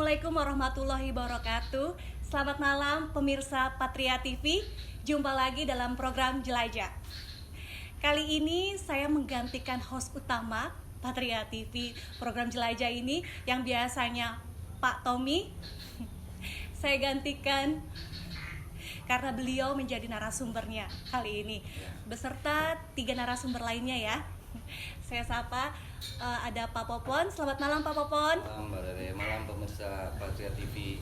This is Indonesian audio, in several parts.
Assalamualaikum warahmatullahi wabarakatuh. Selamat malam pemirsa Patria TV. Jumpa lagi dalam program Jelajah. Kali ini saya menggantikan host utama Patria TV program Jelajah ini yang biasanya Pak Tommy. Saya gantikan karena beliau menjadi narasumbernya kali ini beserta 3 narasumber lainnya ya. Saya sapa ada Pak Popon. Selamat malam Pak Popon. Malam Mbak Rere, malam pemirsa Patria TV.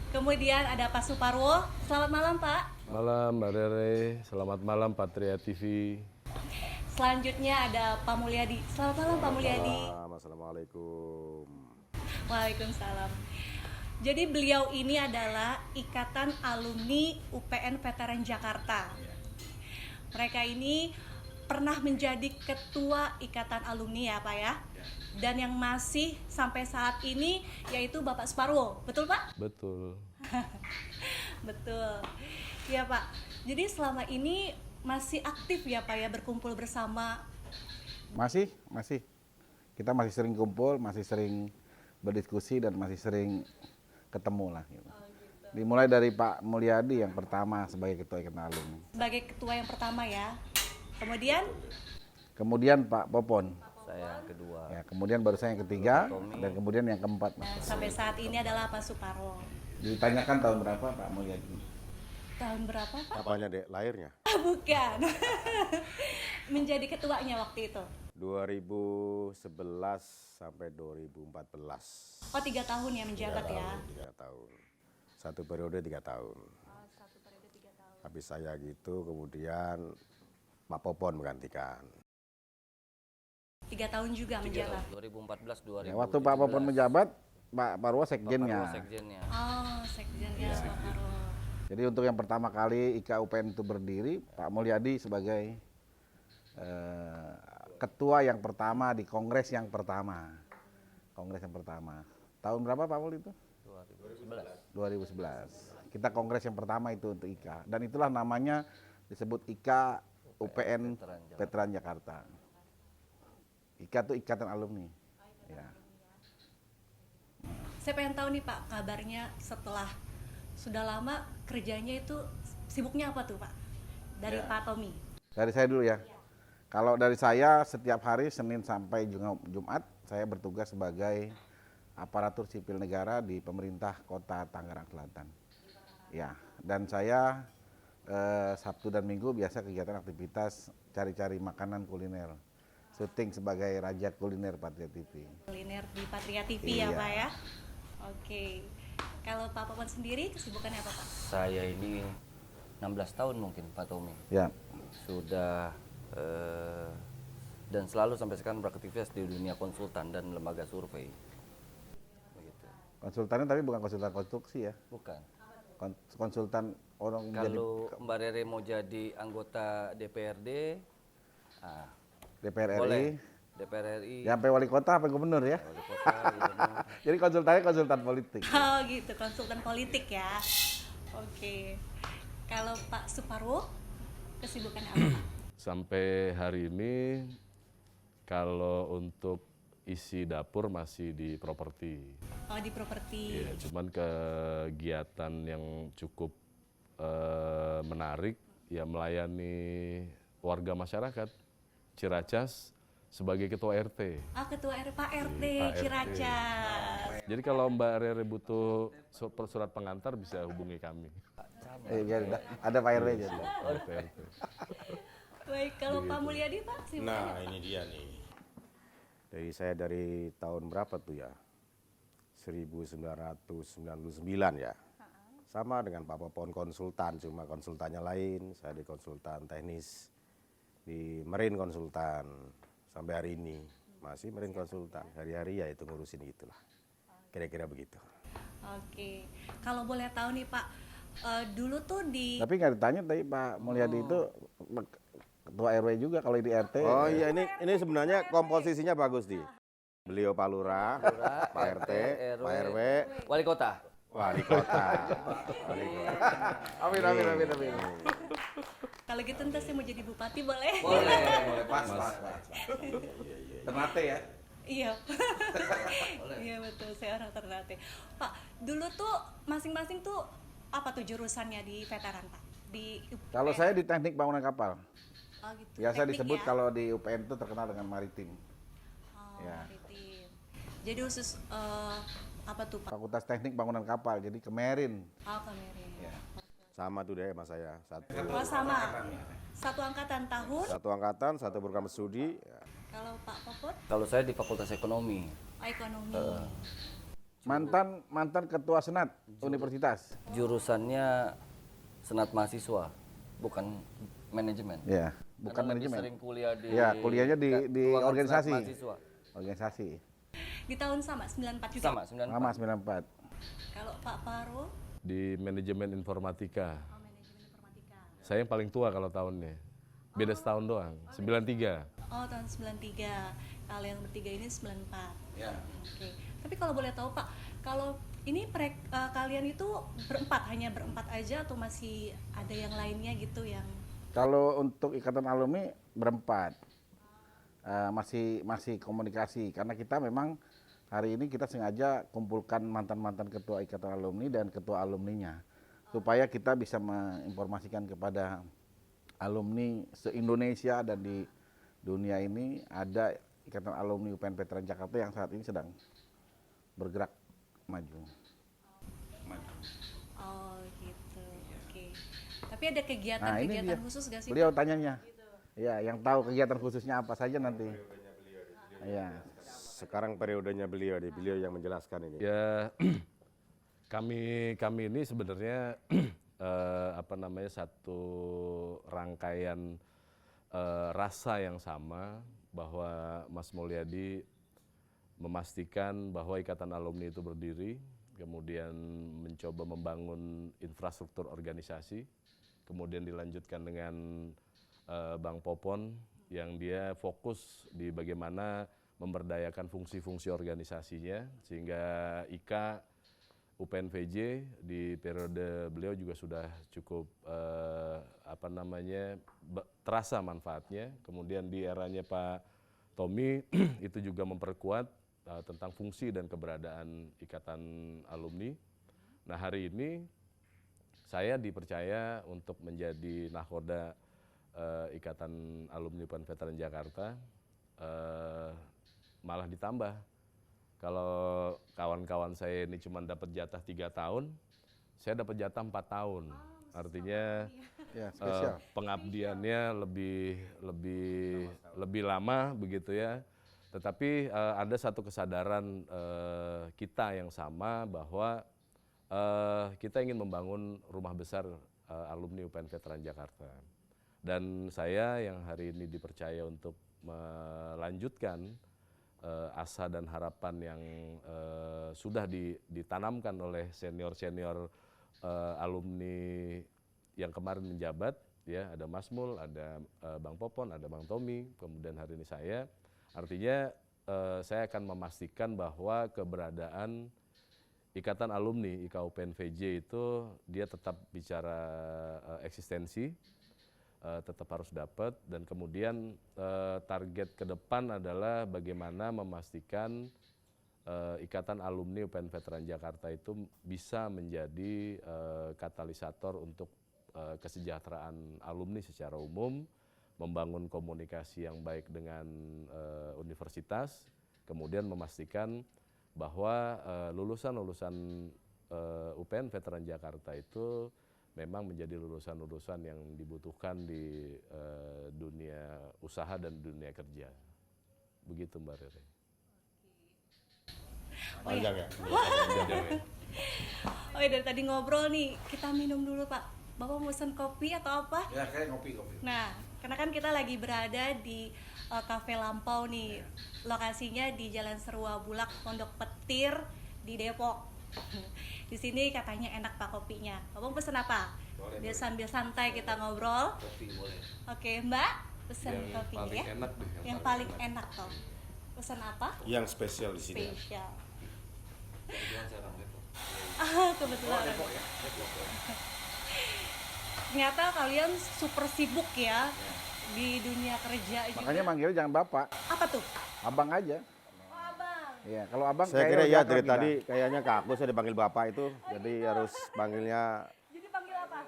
Kemudian ada Pak Suparwo. Selamat malam Pak. Malam Mbak Rere, selamat malam Patria TV. Selanjutnya ada Pak Mulyadi. Selamat malam Pak Mulyadi. Assalamualaikum. Waalaikumsalam. Jadi beliau ini adalah Ikatan Alumni UPN Veteran Jakarta. Mereka ini pernah menjadi ketua Ikatan Alumni ya Pak ya. Dan yang masih sampai saat ini yaitu Bapak Suparwo. Betul Pak? Betul. Betul. Ya Pak. Jadi selama ini masih aktif ya Pak ya berkumpul bersama. Masih. Kita masih sering kumpul, masih sering berdiskusi dan masih sering ketemu lah. Gitu. Dimulai dari Pak Mulyadi yang pertama sebagai ketua Ikatan Alumni. Sebagai ketua yang pertama ya. Kemudian Pak Popon. Saya yang kedua. Ya, kemudian baru saya yang ketiga dan kemudian yang keempat. nah, sampai saat ini adalah Pak Suparwo. Ditanyakan tahun berapa Pak Mulyadi? Tahun berapa Pak? Apanya dek lahirnya? Bukan. Menjadi ketuanya waktu itu. 2011 sampai 2014. Oh 3 tahun ya menjabat ya. 3 tahun. Satu periode 3 tahun. Oh, 1 periode 3 tahun. Habis saya gitu kemudian Pak Popon menggantikan. 3 tahun juga menjabat. 2014 2017. Ya, waktu Pak Popon menjabat, Pak Parwo sekjennya. Sekjennya. Oh sekjennya Pak Suparwo. Jadi untuk yang pertama kali IKUPN itu berdiri, Pak Mulyadi sebagai ketua yang pertama di kongres yang pertama. Tahun berapa Pak Mul itu? 2011. Kita kongres yang pertama itu untuk IKA. Dan itulah namanya disebut IKA UPN Veteran Jakarta. IKA itu Ikatan Alumni. Ya. Saya pengen tahu nih Pak kabarnya setelah sudah lama kerjanya itu sibuknya apa tuh Pak? Dari Pak Tommy. Dari saya dulu ya. Kalau dari saya setiap hari Senin sampai Jumat saya bertugas sebagai aparatur sipil negara di pemerintah Kota Tangerang Selatan. Ya, dan saya Sabtu dan Minggu biasa kegiatan aktivitas cari-cari makanan kuliner. Syuting sebagai raja kuliner Patria TV. Kuliner di Patria TV Iya. ya Pak ya. Oke. Kalau Pak Popon sendiri kesibukannya apa Pak? Saya ini 16 tahun mungkin Pak Tommy. Ya, Sudah dan selalu sampai sekarang beraktivitas di dunia konsultan dan lembaga survei. Begitu. konsultannya tapi bukan konsultan konstruksi ya. Bukan. Konsultan orang menjadi Kalau Mbak Rere mau jadi anggota DPRD, DPR boleh. RI. DPR RI. Ya, sampai wali kota, sampai gubernur ya. Wali kota, gubernur. Jadi konsultannya konsultan politik. Oh gitu, konsultan politik ya. Oke. Kalau Pak Suparwo kesibukannya apa Pak? Sampai hari ini kalau untuk isi dapur masih di properti. Oh di properti. Ya, cuman kegiatan yang cukup menarik ya melayani warga masyarakat Ciracas sebagai ketua RT. Ah ketua Pak RT Pak RT. Ciracas. Jadi kalau Mbak Rere butuh surat pengantar bisa hubungi kami. Biar ada Pak RW jadi. RT. Baik, kalau Pak Mulyadi Pak kesibukannya Nah, apa? ini dia nih. Saya dari tahun berapa tuh ya? 1999 ya. Sama dengan Pak Popon konsultan, cuma konsultannya lain. Saya di konsultan teknis di Marine Konsultan sampai hari ini masih Marine Konsultan. Hari-hari ya itu ngurusin itulah. Kira-kira begitu. Oke. Kalau boleh tahu nih Pak, dulu tuh di Tapi nggak ditanya tadi Pak Mulyadi itu ketua RW juga kalau di RT. Oh iya, ini sebenarnya komposisinya bagus di. Beliau Pak Lurah, Pak RT, Pak RW, Wali kota. wali kota. Amin. kalau gitu ntar saya mau jadi bupati boleh? Boleh, pas. Ternate ya. Iya. Iya betul, saya orang Ternate. Pak, dulu tuh masing-masing tuh apa tuh jurusannya di veteran, Pak? Di Kalau UPN? saya di teknik bangunan kapal. Oh, gitu. Biasa Teknik disebut ya? kalau di UPN itu terkenal dengan maritim. Oh, ya. maritim. Jadi khusus apa tuh, Pak? Fakultas Teknik Bangunan Kapal, jadi Kemerin. Oh, Kemerin. Ya. Sama tuh deh sama saya. Oh, sama. Satu angkatan tahun. Satu angkatan, satu program studi. Ya. Kalau Pak Popot, Kalau saya di Fakultas Ekonomi. ekonomi. Mantan ketua senat universitas. Jurusannya senat mahasiswa, bukan manajemen. Ya, bukan Karena lebih manajemen. sering kuliah di Ya, kuliahnya di ruangan organisasi. senat mahasiswa. Organisasi. Di tahun sama 94 juga. Sama 94. Lama 94. Kalau Pak Paro, Di manajemen informatika. oh, manajemen informatika. Saya yang paling tua kalau tahunnya. Beda setahun doang, 93. Oh, tahun 93. Kalau yang bertiga ini 94. Ya. Oke. Tapi kalau boleh tahu Pak, kalau ini kalian itu hanya berempat aja atau masih ada yang lainnya gitu yang Kalau untuk ikatan alumni berempat. Masih komunikasi karena kita memang hari ini kita sengaja kumpulkan mantan-mantan ketua ikatan alumni dan ketua alumninya supaya kita bisa menginformasikan kepada alumni se-Indonesia dan di dunia ini ada ikatan alumni UPN Veteran Jakarta yang saat ini sedang bergerak maju. oh gitu. Oke. Tapi ada Nah, ini kegiatan-kegiatan dia. khusus gak sih? Beliau tanyanya. Ya, yang tahu kegiatan khususnya apa saja nanti. Ya. Sekarang periodenya beliau, beliau yang menjelaskan ini. Ya, kami ini sebenarnya apa namanya satu rangkaian rasa yang sama bahwa Mas Mulyadi memastikan bahwa Ikatan Alumni itu berdiri, kemudian mencoba membangun infrastruktur organisasi, kemudian dilanjutkan dengan Bang Popon yang dia fokus di bagaimana memberdayakan fungsi-fungsi organisasinya sehingga IKA UPN VJ di periode beliau juga sudah cukup apa namanya terasa manfaatnya. Kemudian di eranya Pak Tommy itu juga memperkuat tentang fungsi dan keberadaan Ikatan Alumni. Nah, hari ini saya dipercaya untuk menjadi nahoda Ikatan Alumni UPN Veteran Jakarta, malah ditambah. Kalau kawan-kawan saya ini cuma dapat jatah 3 tahun, saya dapat jatah 4 tahun. Artinya Ya, spesial. pengabdiannya lebih lama begitu ya. Tetapi ada satu kesadaran kita yang sama bahwa kita ingin membangun rumah besar alumni UPN Veteran Jakarta. Dan saya yang hari ini dipercaya untuk melanjutkan asa dan harapan yang sudah ditanamkan oleh senior-senior alumni yang kemarin menjabat, ya ada Mas Mul, ada Bang Popon, ada Bang Tommy, kemudian hari ini saya. Artinya saya akan memastikan bahwa keberadaan Ikatan Alumni IKUPN VJ itu dia tetap bicara eksistensi, tetap harus dapat, dan kemudian target ke depan adalah bagaimana memastikan Ikatan Alumni UPN Veteran Jakarta itu bisa menjadi katalisator untuk kesejahteraan alumni secara umum, membangun komunikasi yang baik dengan universitas, kemudian memastikan bahwa lulusan-lulusan UPN Veteran Jakarta itu memang menjadi lulusan-lulusan yang dibutuhkan di dunia usaha dan dunia kerja. Begitu Mbak Rere. Panjang ya? Oh ya, dari tadi ngobrol nih, kita minum dulu Pak. Bapak mau pesen kopi atau apa? Ya, kayak ngopi. Nah, karena kan kita lagi berada di Cafe Lampau nih. Lokasinya di Jalan Serua Bulak, Pondok Petir di Depok. Di sini katanya enak Pak kopinya. Bapak mau pesen apa? Biar sambil santai kita ngobrol. Kopi boleh. Oke, Mbak, pesen Yang kopi paling ya. enak deh, Yang paling enak toh. Pesen apa? Yang spesial di sini. Spesial. Kebetulan. Ternyata kalian super sibuk ya di dunia kerja juga. Makanya manggilnya jangan Bapak, Apa tuh? Abang aja. Iya, kalau abang Saya kayaknya kira lebih ya akrab dari kita. tadi kayaknya kaku saya dipanggil bapak itu, jadi harus panggilnya Jadi panggil apa?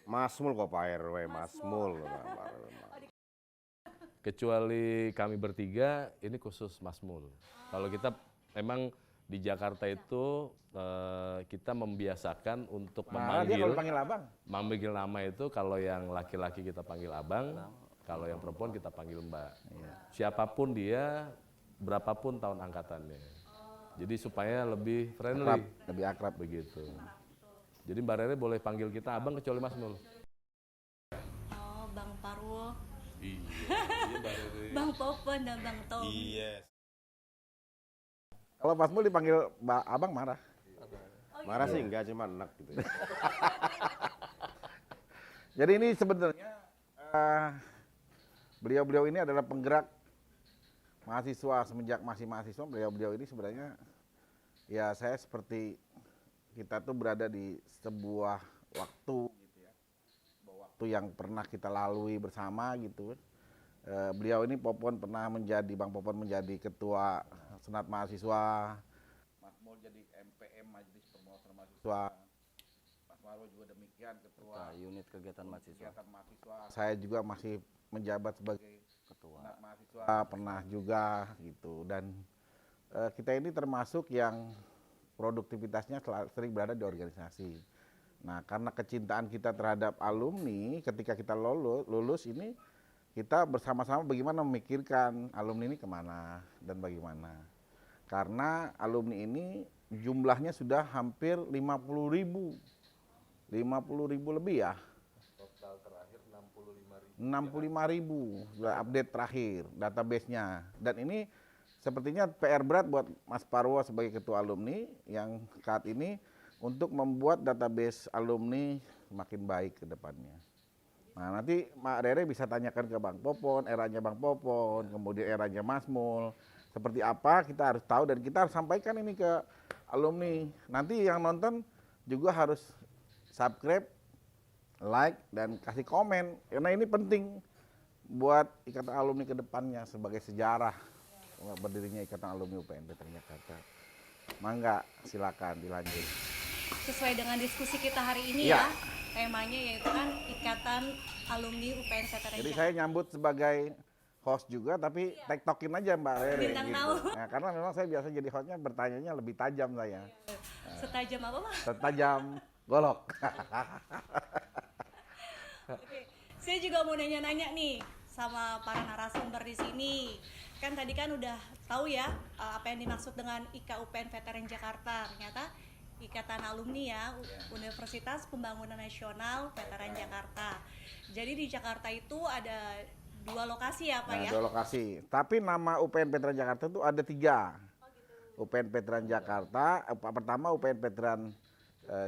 Mas Mul kok Pak RW, Mas Mul. Kecuali kami bertiga, ini khusus Mas Mul. Kalau kita memang di Jakarta itu kita membiasakan untuk Nah, dia kalau memanggil panggil abang. memanggil nama itu kalau yang laki-laki kita panggil abang, kalau yang perempuan kita panggil mbak. Siapapun dia, berapapun tahun angkatannya. Jadi supaya lebih friendly, Akrab, lebih akrab. begitu. Jadi Mbak Rere boleh panggil kita abang kecuali Mas Mul. Oh, Bang Parwo, Iya, Bang Popon dan Bang Tom. Kalau Mas Mul dipanggil abang marah. Marah sih enggak, cuma enak gitu. Jadi ini sebenarnya beliau-beliau ini adalah penggerak mahasiswa. Semenjak masih mahasiswa, beliau-beliau ini sebenarnya ya saya seperti kita tuh berada di sebuah waktu gitu ya, waktu yang pernah kita lalui bersama gitu. Beliau ini Popon pernah menjadi, Bang Popon menjadi ketua senat mahasiswa, Mas Mul jadi MPM Majelis Permuatan Mahasiswa, Mas Marwo juga demikian ketua Unit kegiatan mahasiswa. kegiatan mahasiswa. Saya juga masih menjabat sebagai Ketua. senat mahasiswa, pernah juga gitu. Dan kita ini termasuk yang produktivitasnya sering berada di organisasi. Nah, karena kecintaan kita terhadap alumni, ketika kita lulus ini, kita bersama-sama bagaimana memikirkan alumni ini kemana dan bagaimana. Karena alumni ini jumlahnya sudah hampir 50.000. 50.000 lebih ya. Total terakhir 65.000 sudah update terakhir database-nya. Dan ini sepertinya PR berat buat Mas Parwo sebagai ketua alumni yang saat ini untuk membuat database alumni semakin baik ke depannya. Nah, nanti Mak Rere bisa tanyakan ke Bang Popon, eranya Bang Popon, kemudian eranya Mas Mul. Seperti apa kita harus tahu dan kita harus sampaikan ini ke alumni. Nanti yang nonton juga harus subscribe, like, dan kasih komen. Karena ini penting buat Ikatan Alumni ke depannya sebagai sejarah berdirinya Ikatan Alumni UPN Veteran Jakarta. Mangga, silakan dilanjut. Sesuai dengan diskusi kita hari ini Iya. ya, temanya yaitu kan Ikatan Alumni UPN Veteran Jadi Jakarta. saya nyambut sebagai host juga, tapi tektokin aja Mbak Rere. Bintang gitu. tamu. Nah, karena memang saya biasa jadi hostnya bertanyanya lebih tajam saya. Setajam apa, Mas? Tajam golok. Oke. Saya juga mau nanya-nanya nih sama para narasumber di sini. Kan tadi kan udah tahu ya apa yang dimaksud dengan IKUPN Veteran Jakarta. Ternyata Ikatan Alumni ya, Universitas Pembangunan Nasional Veteran Jakarta. Jadi di Jakarta itu ada 2 lokasi ya Pak Nah, ya? 2 lokasi. Tapi nama UPN Veteran Jakarta itu ada 3. UPN Veteran Jakarta, pertama UPN Veteran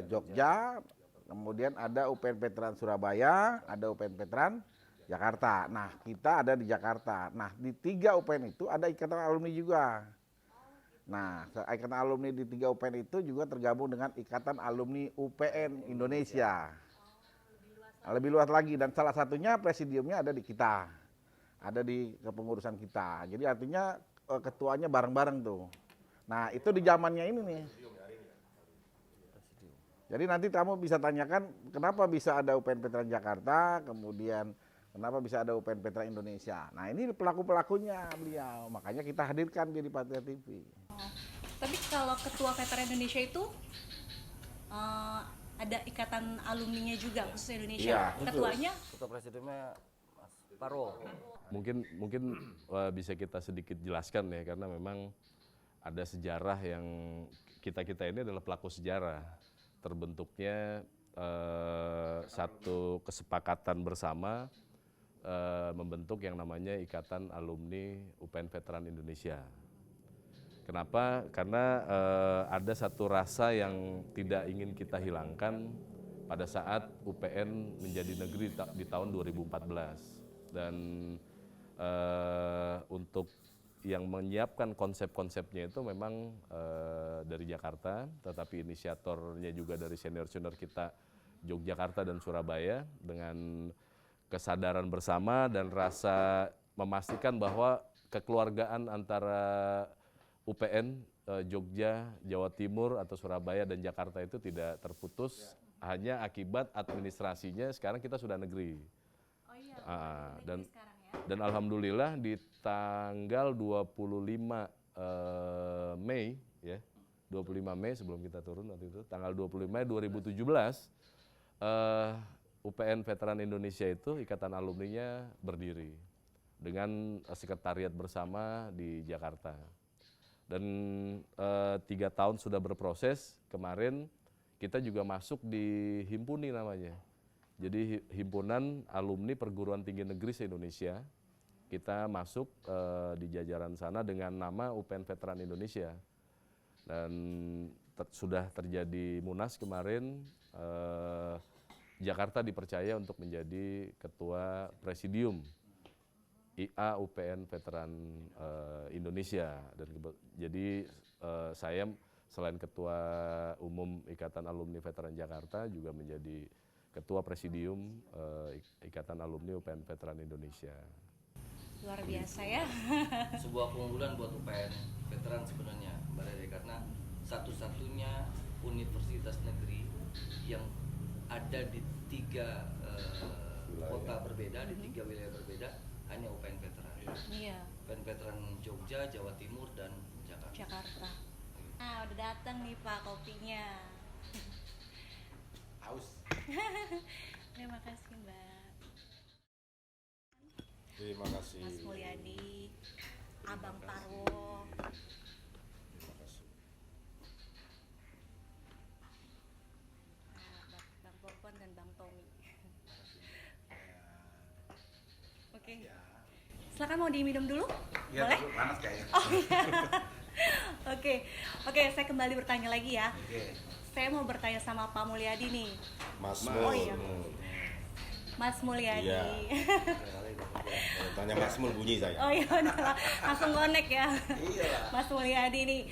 Jogja, kemudian ada UPN Veteran Surabaya, ada UPN Veteran Jakarta. Nah, kita ada di Jakarta. Nah, di 3 UPN itu ada Ikatan Alumni juga. Nah, Ikatan Alumni di 3 UPN itu juga tergabung dengan Ikatan Alumni UPN Indonesia. Nah, lebih luas lagi, dan salah satunya presidiumnya ada di kita. Ada di kepengurusan kita. Jadi artinya ketuanya bareng-bareng tuh. Nah, itu di zamannya ini nih. Jadi nanti kamu bisa tanyakan kenapa bisa ada UPN Veteran Jakarta, kemudian kenapa bisa ada UPN Veteran Indonesia. Nah, ini pelaku-pelakunya beliau. Makanya kita hadirkan dia di Patria TV. Tapi kalau Ketua Veteran Indonesia itu ada ikatan alumninya juga khusus Indonesia. Iya, Ketuanya Ketua presidiumnya Mas Parwo. Mungkin bisa kita sedikit jelaskan ya, karena memang ada sejarah yang kita ini adalah pelaku sejarah. Terbentuknya satu kesepakatan bersama membentuk yang namanya Ikatan Alumni UPN Veteran Indonesia. Kenapa? Karena ada satu rasa yang tidak ingin kita hilangkan pada saat UPN menjadi negeri di tahun 2014. Dan untuk yang menyiapkan konsep-konsepnya itu memang dari Jakarta, tetapi inisiatornya juga dari senior-senior kita Yogyakarta dan Surabaya, dengan kesadaran bersama dan rasa memastikan bahwa kekeluargaan antara UPN Jogja, Jawa Timur atau Surabaya dan Jakarta itu tidak terputus hanya akibat administrasinya sekarang kita sudah negeri. Oh iya, Dan sekarang ya. dan alhamdulillah di tanggal 25 Mei ya. 25 Mei sebelum kita turun waktu itu, tanggal 25 Mei 2017 UPN Veteran Indonesia itu ikatan alumninya berdiri dengan sekretariat bersama di Jakarta. Dan 3 tahun sudah berproses, kemarin kita juga masuk di Himpuni namanya. Jadi Himpunan Alumni Perguruan Tinggi Negeri se-Indonesia, kita masuk di jajaran sana dengan nama UPN Veteran Indonesia. Dan sudah terjadi Munas kemarin, Jakarta dipercaya untuk menjadi ketua presidium IA UPN Veteran Indonesia. Dan jadi saya selain ketua umum Ikatan Alumni Veteran Jakarta juga menjadi ketua presidium Ikatan Alumni UPN Veteran Indonesia. Luar biasa ya. Sebuah keunggulan buat UPN Veteran sebenarnya, Mbak Rere, karena satu-satunya universitas negeri yang ada di 3 kota berbeda, di 3 wilayah berbeda, hanya UPN Veteran. Iya, UPN Veteran Jogja, Jawa Timur, dan Jakarta. Jakarta. Ah, udah datang nih Pak kopinya. Haus. Terima kasih Mbak. Terima kasih. Mas Mulyadi, Abang Parwo. Terima kasih. Bang Popon dan Bang Tommy. Oke. Silakan mau diminum dulu? Iya, Boleh? panas kayaknya. Oke, saya kembali bertanya lagi ya. Oke. Saya mau bertanya sama Pak Mulyadi nih. Mas Oh Mul. iya. Mas Mulyadi. Iya. Kalau tanya Mas Mul bunyi saya. Oh iya, udah langsung connect ya. Iya. Mas Mulyadi nih.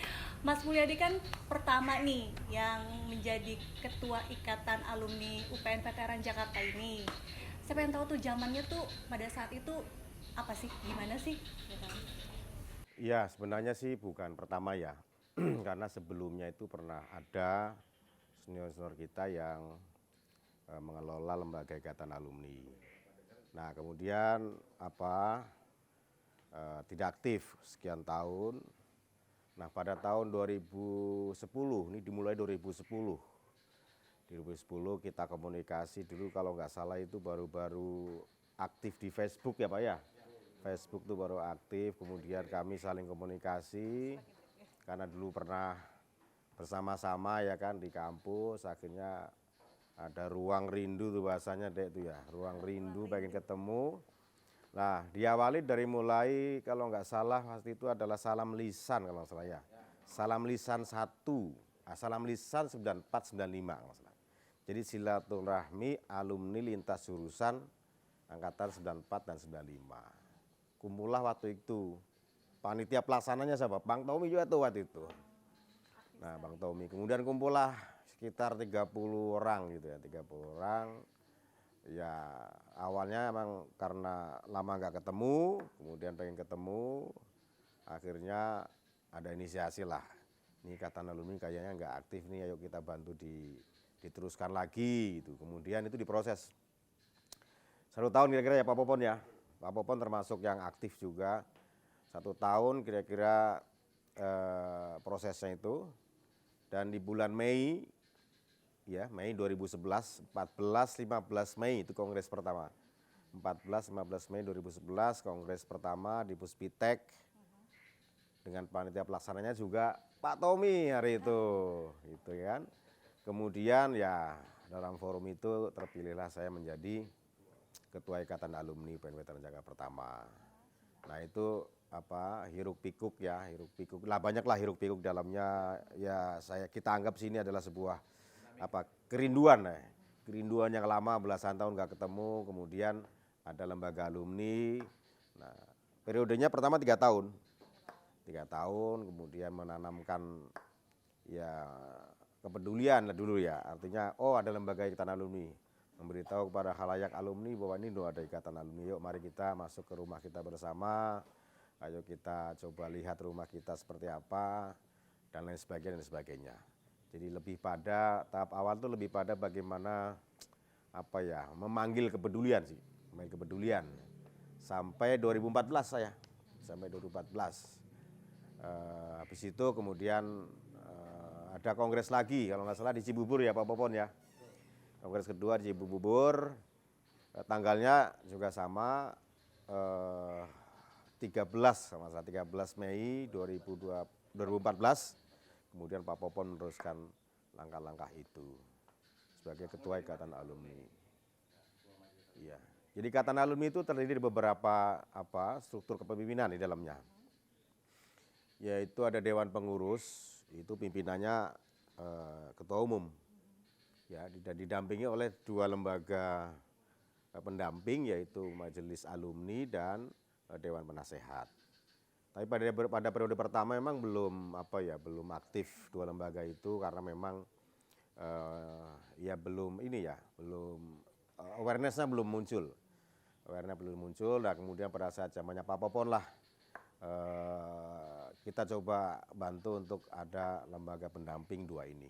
Mas Mulyadi kan pertama nih yang menjadi ketua Ikatan Alumni UPN Veteran Jakarta ini. Saya pengen tahu tuh zamannya tuh pada saat itu apa sih, gimana sih? Gitu. Iya, sebenarnya sih bukan pertama ya. Karena sebelumnya itu pernah ada senior-senior kita yang mengelola lembaga ikatan alumni. Nah, kemudian tidak aktif sekian tahun. Nah, pada tahun 2010, ini dimulai 2010. Di 2010 kita komunikasi dulu, kalau nggak salah itu baru-baru aktif di Facebook ya Pak ya. Facebook itu baru aktif, kemudian kami saling komunikasi karena dulu pernah bersama-sama ya kan di kampus, akhirnya ada ruang rindu tuh bahasanya dek itu ya, ruang rindu pengen ketemu. Nah, diawali dari mulai kalau nggak salah waktu itu adalah salam lisan kalau nggak salah ya. Salam lisan 1, salam lisan 9495 kalau nggak salah. Jadi silaturahmi alumni lintas jurusan angkatan 94 dan 95. Kumpulah waktu itu. Panitia pelaksananya siapa? Bang Tommy juga tuh waktu itu. Nah, Bang Tommy. Kemudian kumpullah sekitar 30 orang gitu ya, 30 orang. Ya, awalnya emang karena lama nggak ketemu, kemudian pengen ketemu, akhirnya ada inisiasi lah. Ini Ikatan Alumni kayaknya nggak aktif nih, ayo kita bantu diteruskan lagi gitu. Kemudian itu diproses. 1 tahun kira-kira ya Pak Popon ya. Pak Popon termasuk yang aktif juga. 1 tahun kira-kira prosesnya itu. Dan di bulan Mei, ya Mei 2011, 14-15 Mei itu kongres pertama. 14-15 Mei 2011 kongres pertama di Puspitek. Dengan panitia pelaksananya juga Pak Tommy hari itu, gitu kan. Kemudian ya dalam forum itu terpilihlah saya menjadi Ketua Ikatan Alumni UPN Veteran Jakarta pertama. Nah itu hiruk pikuk ya, hiruk pikuk lah, banyaklah hiruk pikuk dalamnya ya. Kita anggap sini adalah sebuah kerinduan ya, kerinduan yang lama belasan tahun nggak ketemu. Kemudian ada lembaga alumni. Nah periodenya pertama 3 tahun, 3 tahun kemudian menanamkan ya kepedulian lah dulu ya, artinya ada lembaga ikatan alumni, memberitahu kepada khalayak alumni bahwa ini ada ikatan alumni, yuk mari kita masuk ke rumah kita bersama. ayo kita coba lihat rumah kita seperti apa, dan lain sebagainya dan sebagainya. Jadi lebih pada tahap awal tuh lebih pada bagaimana apa ya, memanggil kepedulian sih, memanggil kepedulian. Sampai 2014 saya, sampai 2014. Habis itu kemudian ada kongres lagi kalau nggak salah di Cibubur ya Pak Popon ya. Kongres kedua di Cibubur, tanggalnya juga sama, 13 sama salah 13 Mei 2014. Kemudian Pak Popon meneruskan langkah-langkah itu sebagai ketua Ikatan Alumni. Iya. Jadi Ikatan Alumni itu terdiri dari beberapa struktur kepemimpinan di dalamnya. Yaitu ada Dewan Pengurus, itu pimpinannya ketua umum. Ya, dan didampingi oleh 2 lembaga pendamping, yaitu Majelis Alumni dan Dewan Penasehat. Tapi pada periode pertama memang belum aktif 2 lembaga itu karena memang awareness-nya belum muncul. Nah kemudian pada saat zamannya Pak Popon lah kita coba bantu untuk ada lembaga pendamping 2 ini.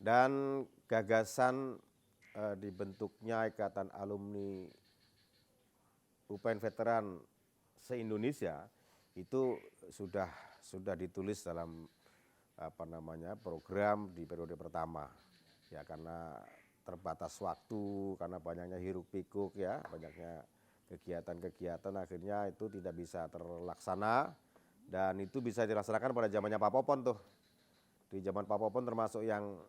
Dan gagasan dibentuknya Ikatan Alumni UPN Veteran se-Indonesia itu sudah ditulis dalam program di periode pertama. Ya karena terbatas waktu, karena banyaknya hiruk pikuk ya, banyaknya kegiatan-kegiatan, akhirnya itu tidak bisa terlaksana, dan itu bisa dilaksanakan pada zamannya Pak Popon tuh. Di zaman Pak Popon termasuk yang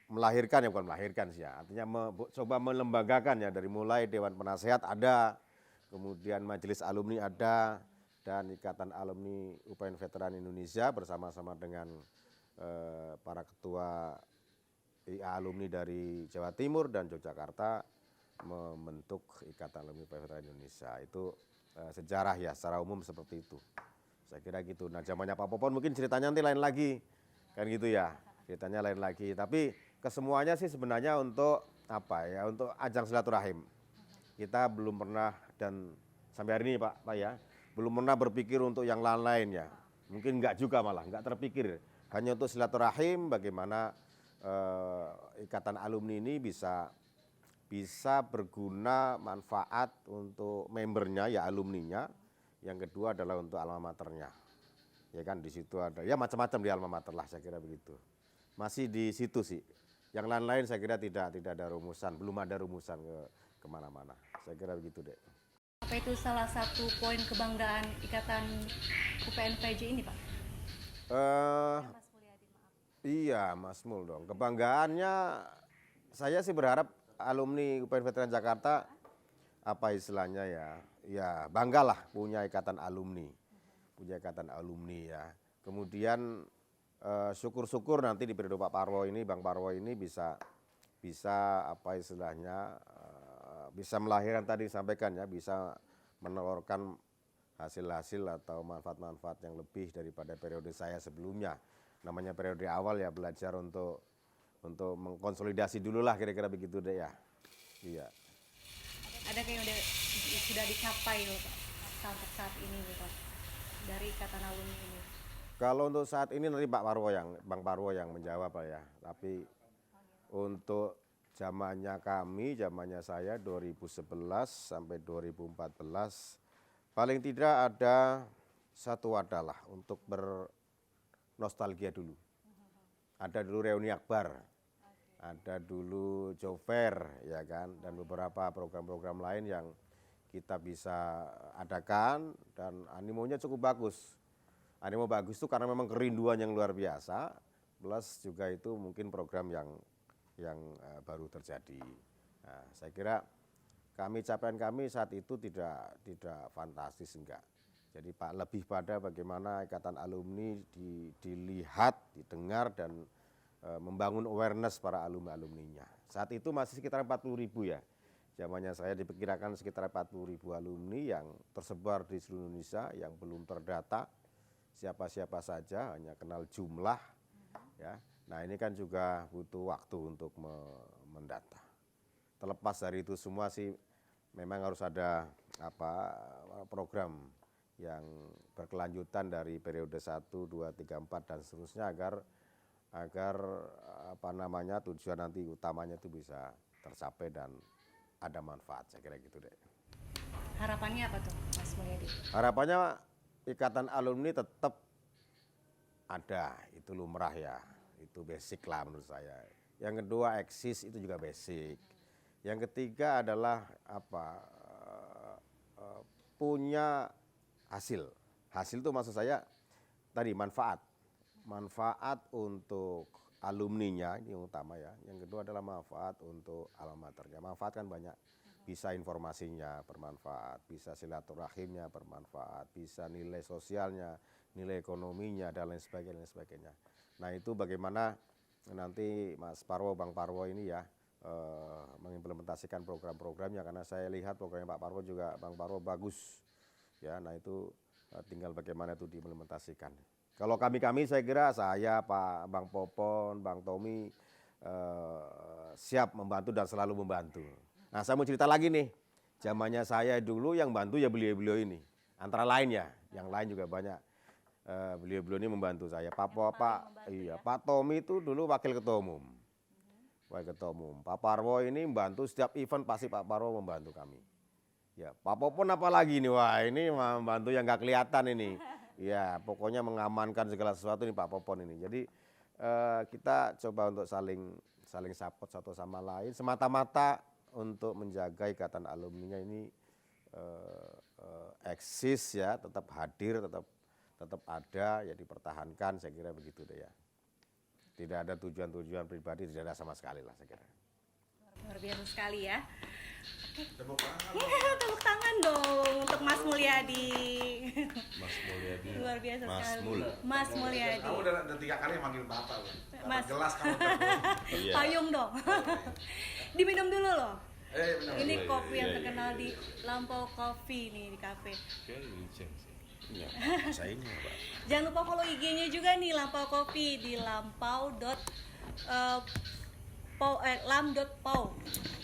melahirkan ya, bukan melahirkan sih ya, artinya coba melembagakan ya, dari mulai Dewan Penasehat ada, kemudian Majelis Alumni ada, dan Ikatan Alumni UPN Veteran Indonesia bersama-sama dengan para ketua IA alumni dari Jawa Timur dan Yogyakarta membentuk Ikatan Alumni UPN Veteran Indonesia. Itu sejarah ya, secara umum seperti itu. Saya kira gitu. Nah zamannya Pak Popon mungkin ceritanya nanti lain lagi, kan gitu ya, ceritanya lain lagi. Tapi kesemuanya sih sebenarnya untuk untuk ajang silaturahim. Kita belum pernah, dan sampai hari ini Pak ya, belum pernah berpikir untuk yang lain-lain ya. Mungkin enggak juga, malah enggak terpikir. Hanya untuk silaturahim, bagaimana Ikatan Alumni ini bisa berguna manfaat untuk membernya ya, alumninya. Yang kedua adalah untuk alma maternya. Ya kan, di situ ada ya macam-macam di alma mater lah, saya kira begitu. Masih di situ sih. Yang lain-lain saya kira tidak ada rumusan, belum ada rumusan kemana-mana. Saya kira begitu deh. Apa itu salah satu poin kebanggaan Ikatan UPN-VJ ini Pak? Iya Mas Mul dong. Kebanggaannya saya sih berharap alumni UPN Veteran Jakarta ya banggalah punya ikatan alumni ya. Kemudian syukur-syukur nanti di periode Pak Parwo ini, Bang Parwo ini bisa bisa melahirkan tadi disampaikan ya, bisa menelurkan hasil-hasil atau manfaat-manfaat yang lebih daripada periode saya sebelumnya. Namanya periode awal ya, belajar untuk mengkonsolidasi dulu lah, kira-kira begitu deh ya. Iya. Ada yang sudah dicapai loh Pak sampai saat ini Pak dari Ikatan Alumni ini? Kalau untuk saat ini nanti Bang Parwo yang menjawab Pak ya. Tapi untuk zamannya saya 2011 sampai 2014 paling tidak ada satu wadah lah untuk bernostalgia dulu. Ada dulu reuni akbar, ada dulu job fair ya kan, dan beberapa program-program lain yang kita bisa adakan, dan animonya cukup bagus. Animo bagus itu karena memang kerinduan yang luar biasa, plus juga itu mungkin program yang baru terjadi. Nah, saya kira capaian kami saat itu tidak fantastis, enggak. Jadi Pak, lebih pada bagaimana Ikatan Alumni dilihat, didengar, dan membangun awareness para alumninya. Saat itu masih sekitar 40.000 ya. Zamannya saya diperkirakan sekitar 40.000 alumni yang tersebar di seluruh Indonesia, yang belum terdata siapa-siapa saja, hanya kenal jumlah ya. Nah, ini kan juga butuh waktu untuk mendata. Terlepas dari itu semua sih memang harus ada program yang berkelanjutan dari periode 1, 2, 3, 4 dan seterusnya agar tujuan nanti utamanya itu bisa tercapai dan ada manfaat, saya kira gitu deh. Harapannya apa tuh, Mas Mulyadi? Harapannya ikatan alumni tetap ada, itu lumrah ya, itu basic lah menurut saya. Yang kedua eksis itu juga basic. Yang ketiga adalah punya hasil. Hasil itu maksud saya tadi manfaat untuk alumninya ini yang utama ya. Yang kedua adalah manfaat untuk alma maternya. Manfaat kan banyak. Bisa informasinya bermanfaat, bisa silaturahimnya bermanfaat, bisa nilai sosialnya, nilai ekonominya dan lain sebagainya. Nah itu bagaimana nanti Mas Parwo, Bang Parwo ini ya mengimplementasikan program-programnya, karena saya lihat programnya Pak Parwo juga, Bang Parwo bagus ya. Nah itu tinggal bagaimana itu diimplementasikan. Kalau kami saya kira saya, Pak Bang Popon, Bang Tommy siap membantu dan selalu membantu. Nah saya mau cerita lagi nih, zamannya saya dulu yang bantu ya beliau-beliau ini, antara lain ya, yang lain juga banyak. Beliau-beliau ini membantu saya. Pak Tommy itu dulu wakil ketua umum. Pak Parwo ini membantu setiap event, pasti Pak Parwo membantu kami. Ya, Pak Popon apalagi nih, wah ini membantu yang nggak kelihatan ini. Ya, pokoknya mengamankan segala sesuatu nih Pak Popon ini. Jadi kita coba untuk saling support satu sama lain, semata-mata untuk menjaga ikatan alumninya ini eksis ya, tetap hadir, tetap ada, ya dipertahankan, saya kira begitu deh ya. Tidak ada tujuan-tujuan pribadi, tidak ada sama sekali lah saya kira. Luar biasa sekali ya. Oke. Tepuk tangan dong untuk Mas Mulyadi. Mas Mulyadi. Luar biasa Mas sekali. Mul. Mas Mulyadi. Kamu udah 3 kali manggil Bapak loh. Mas. Jelas kamu. Iya. Payung dong. Diminum dulu loh. Benar. Ini Iya, kopi iya, yang iya, terkenal iya. di Lampau Coffee nih di kafe. Oke, Liceng sih. Ya, saingnya Pak. Jangan lupa follow IG-nya juga nih Lampau Coffee di lam.pau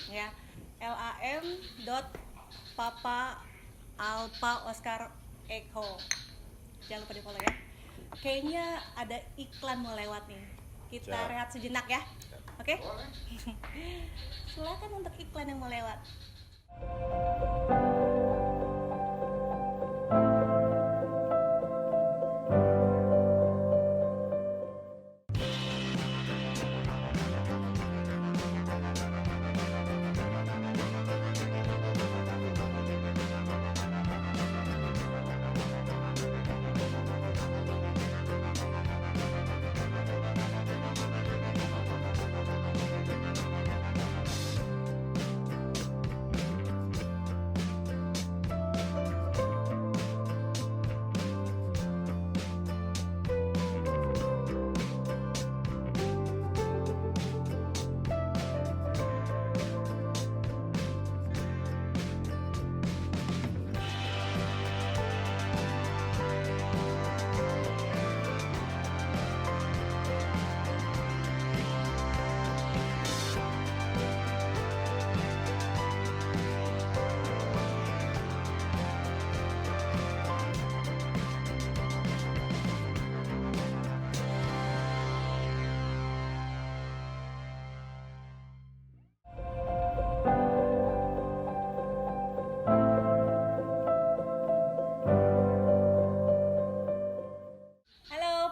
ya. lam.papa alpha oscar echo. Jangan lupa di follow ya. Kayaknya ada iklan mau lewat nih. Kita Siap. rehat sejenak ya. Oke? Silakan untuk iklan yang mau lewat.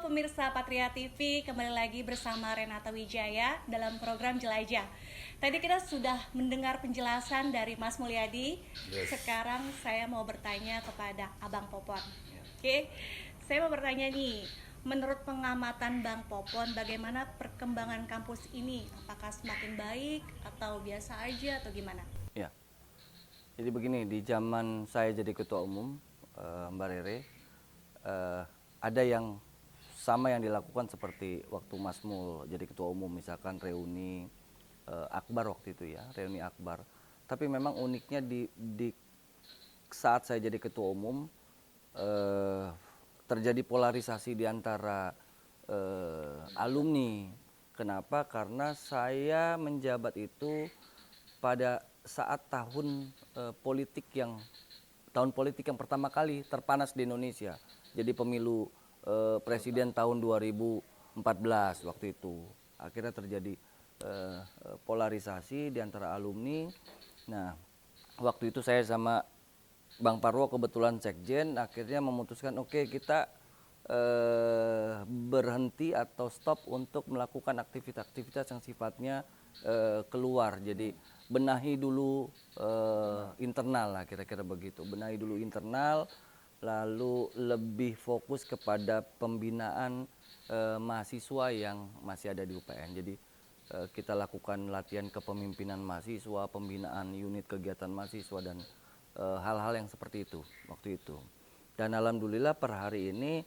Pemirsa Patria TV, kembali lagi bersama Renata Wijaya dalam program Jelajah. Tadi kita sudah mendengar penjelasan dari Mas Mulyadi. Yes. Sekarang saya mau bertanya kepada Abang Popon. Oke, saya mau bertanya nih, menurut pengamatan Bang Popon, bagaimana perkembangan kampus ini? Apakah semakin baik atau biasa aja atau gimana? Ya, jadi begini, di zaman saya jadi ketua umum, Mbak Rere, ada yang sama yang dilakukan seperti waktu Mas Mul jadi ketua umum, misalkan reuni akbar waktu itu ya, reuni akbar. Tapi memang uniknya di saat saya jadi ketua umum terjadi polarisasi di antara alumni. Kenapa? Karena saya menjabat itu pada saat tahun politik yang tahun politik yang pertama kali terpanas di Indonesia. Jadi pemilu presiden tahun 2014 waktu itu. Akhirnya terjadi polarisasi di antara alumni. Nah, waktu itu saya sama Bang Parwo kebetulan sekjen, akhirnya memutuskan oke, kita berhenti atau stop untuk melakukan aktivitas-aktivitas yang sifatnya keluar. Jadi benahi dulu internal lah, kira-kira begitu. Benahi dulu internal, lalu lebih fokus kepada pembinaan mahasiswa yang masih ada di UPN. Jadi kita lakukan latihan kepemimpinan mahasiswa, pembinaan unit kegiatan mahasiswa, dan hal-hal yang seperti itu waktu itu. Dan alhamdulillah per hari ini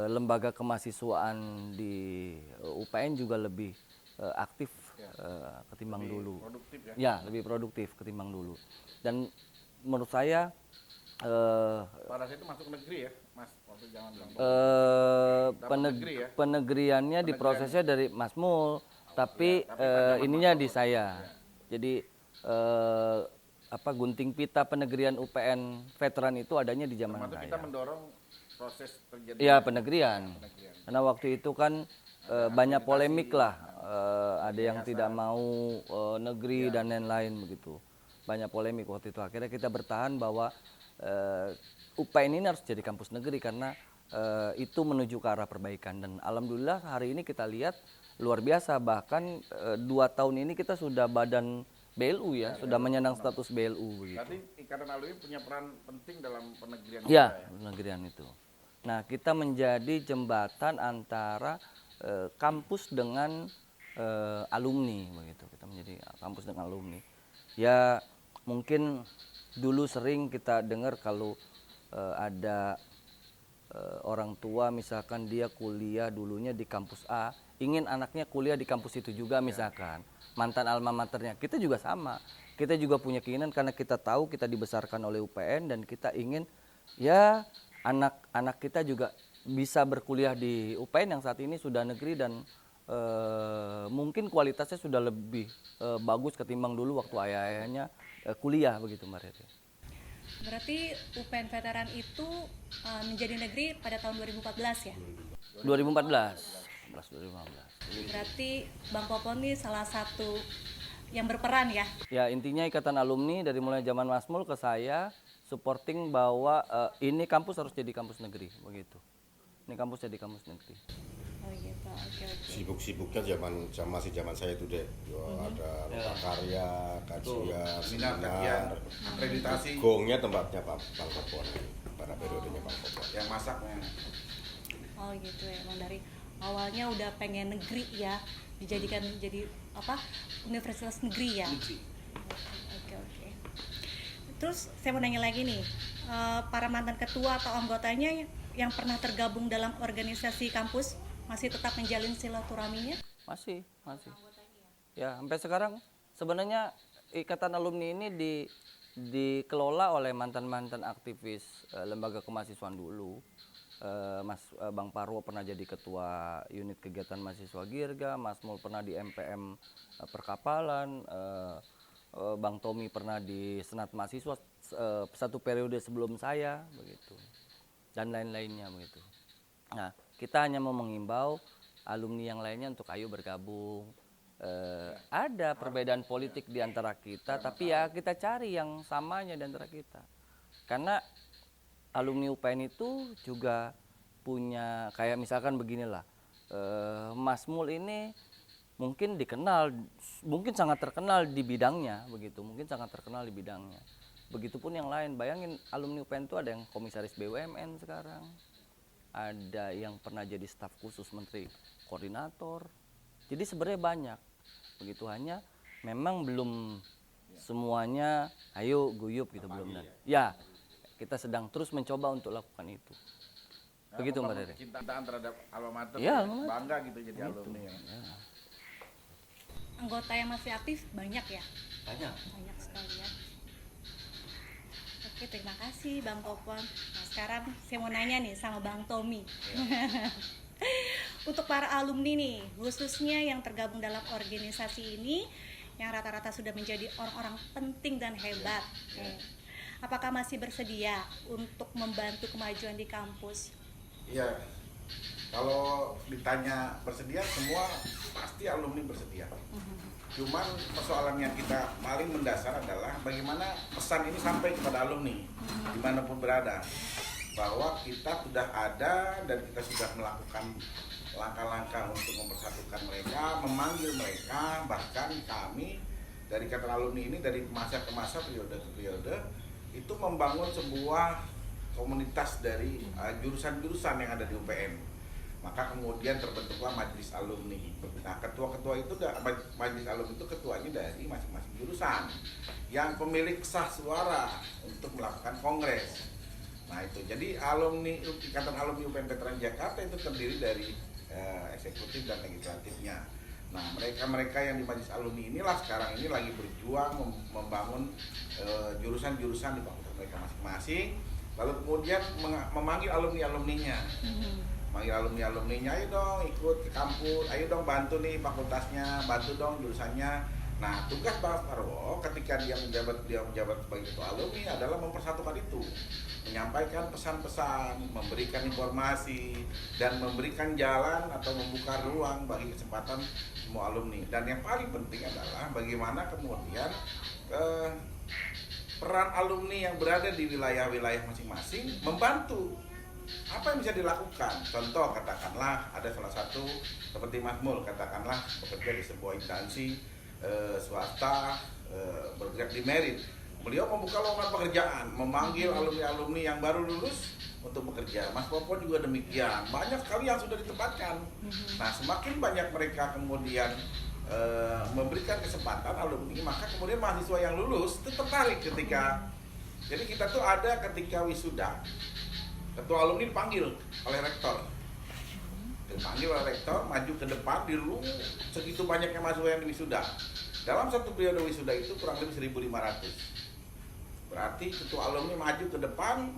lembaga kemahasiswaan di UPN juga lebih aktif ketimbang lebih dulu. produktif ya? Ya, lebih produktif ketimbang dulu. Dan menurut saya Pada saat itu masuk negeri ya, Mas, waktu zaman Bang Bob. Negeri ya? penegriannya diprosesnya dari Mas Mul, tapi ininya di saya. Jadi gunting pita penegrian UPN veteran itu adanya di zaman Termasuk saya. kita mendorong proses terjadi. Iya, penegrian. Karena waktu itu kan banyak polemik lah, ada yang tidak mau negeri dan lain-lain begitu. Banyak polemik waktu itu. Akhirnya kita bertahan bahwa UPN ini harus jadi kampus negeri karena itu menuju ke arah perbaikan. Dan alhamdulillah hari ini kita lihat luar biasa. Bahkan 2 tahun ini kita sudah badan BLU ya, sudah menyandang status BLU begitu. Berarti Ikatan Alumni punya peran penting dalam penegrian Ya, kita ya. penegrian itu. Nah, kita menjadi jembatan antara kampus dengan alumni begitu. Kita menjadi kampus dengan alumni. Ya, mungkin dulu sering kita dengar kalau ada orang tua misalkan dia kuliah dulunya di kampus A, ingin anaknya kuliah di kampus itu juga misalkan. Mantan alma maternya. Kita juga sama. Kita juga punya keinginan karena kita tahu kita dibesarkan oleh UPN dan kita ingin ya anak-anak kita juga bisa berkuliah di UPN yang saat ini sudah negeri dan mungkin kualitasnya sudah lebih bagus ketimbang dulu waktu ayah-ayahnya kuliah begitu Mbak Rete. Berarti UPN veteran itu menjadi negeri pada tahun 2014 ya? 2014. Berarti Bang Popon ini salah satu yang berperan ya? Ya, intinya Ikatan Alumni dari mulai zaman Masmul ke saya supporting bahwa ini kampus harus jadi kampus negeri begitu. Ini kampus jadi kampus negeri. Oh gitu, oke. Sibuk-sibuknya masih zaman saya itu deh. Ada lomba karya, kajian, Seminar, akreditasi. Gongnya tempatnya Bang Popon pada periodenya Bang Popon. Yang masaknya. Oh gitu ya, emang dari awalnya udah pengen negeri ya, dijadikan jadi universitas negeri ya. Oke. Terus saya mau nanya lagi nih, para mantan ketua atau anggotanya yang pernah tergabung dalam organisasi kampus masih tetap menjalin silaturahminya? Masih. Ya, sampai sekarang sebenarnya Ikatan Alumni ini dikelola oleh mantan-mantan aktivis lembaga kemahasiswaan dulu. Bang Parwo pernah jadi ketua unit kegiatan mahasiswa Girga, Mas Mul pernah di MPM Perkapalan, Bang Tommy pernah di Senat Mahasiswa satu periode sebelum saya begitu. Dan lain-lainnya begitu. Nah, kita hanya mau mengimbau alumni yang lainnya untuk ayo bergabung. Ada perbedaan politik di antara kita, tapi ya kita cari yang samanya di antara kita. Karena alumni UPN itu juga punya kayak misalkan beginilah, Mas Mul ini mungkin dikenal, mungkin sangat terkenal di bidangnya begitu, Begitupun yang lain. Bayangin alumni UPN itu ada yang komisaris BUMN sekarang, ada yang pernah jadi staf khusus menteri koordinator. Jadi sebenarnya banyak begitu, hanya memang belum semuanya ayo guyup gitu belum. Dan ya kita sedang terus mencoba untuk lakukan itu. Begitu Mbak Rere. Cintaan terhadap alma mater, Ya, bangga gitu jadi alumni ya. Anggota yang masih aktif banyak ya? Banyak. Banyak sekali ya. Oke, terima kasih Bang Popon. Nah, sekarang saya mau nanya nih sama Bang Tommy. Untuk para alumni nih, khususnya yang tergabung dalam organisasi ini, yang rata-rata sudah menjadi orang-orang penting dan hebat. apakah masih bersedia untuk membantu kemajuan di kampus? Iya, kalau ditanya bersedia, semua pasti alumni bersedia. Cuman persoalan yang kita paling mendasar adalah bagaimana pesan ini sampai kepada alumni dimanapun berada, bahwa kita sudah ada dan kita sudah melakukan langkah-langkah untuk mempersatukan mereka, memanggil mereka, bahkan kami dari Ikatan Alumni ini dari masa ke masa, periode ke periode, itu membangun sebuah komunitas dari jurusan-jurusan yang ada di UPN. Maka kemudian terbentuklah majelis alumni. Nah, ketua-ketua itu, majelis alumni itu ketuanya dari masing-masing jurusan yang pemilik sah suara untuk melakukan kongres. Nah itu, jadi alumni Ikatan Alumni UPN Veteran Jakarta itu terdiri dari eksekutif dan legislatifnya. Nah mereka yang di majelis alumni inilah sekarang ini lagi berjuang membangun jurusan-jurusan di fakultas mereka masing-masing. Lalu kemudian memanggil alumni-alumninya. Manggil alumni-alumninya, ayo dong ikut ke kampus, ayo dong bantu nih fakultasnya, bantu dong jurusannya. Nah, tugas Pak Farwo ketika dia menjabat sebagai ketua alumni adalah mempersatukan itu, menyampaikan pesan-pesan, memberikan informasi, dan memberikan jalan atau membuka ruang bagi kesempatan semua alumni. Dan yang paling penting adalah bagaimana kemudian peran alumni yang berada di wilayah-wilayah masing-masing membantu. Apa yang bisa dilakukan? Contoh, katakanlah ada salah satu seperti Mas Mul, katakanlah bekerja di sebuah instansi swasta, bergerak di merit. Beliau membuka lowongan pekerjaan, memanggil alumni-alumni yang baru lulus untuk bekerja. Mas Popon juga demikian, banyak sekali yang sudah ditempatkan. Nah, semakin banyak mereka kemudian memberikan kesempatan alumni, maka kemudian mahasiswa yang lulus itu tertarik ketika. Jadi kita tuh ada ketika wisuda, ketua alumni dipanggil oleh rektor. Dipanggil oleh rektor, maju ke depan, di room segitu banyaknya mahasiswa yang wisuda. Dalam satu periode wisuda itu kurang lebih 1.500. Berarti ketua alumni maju ke depan,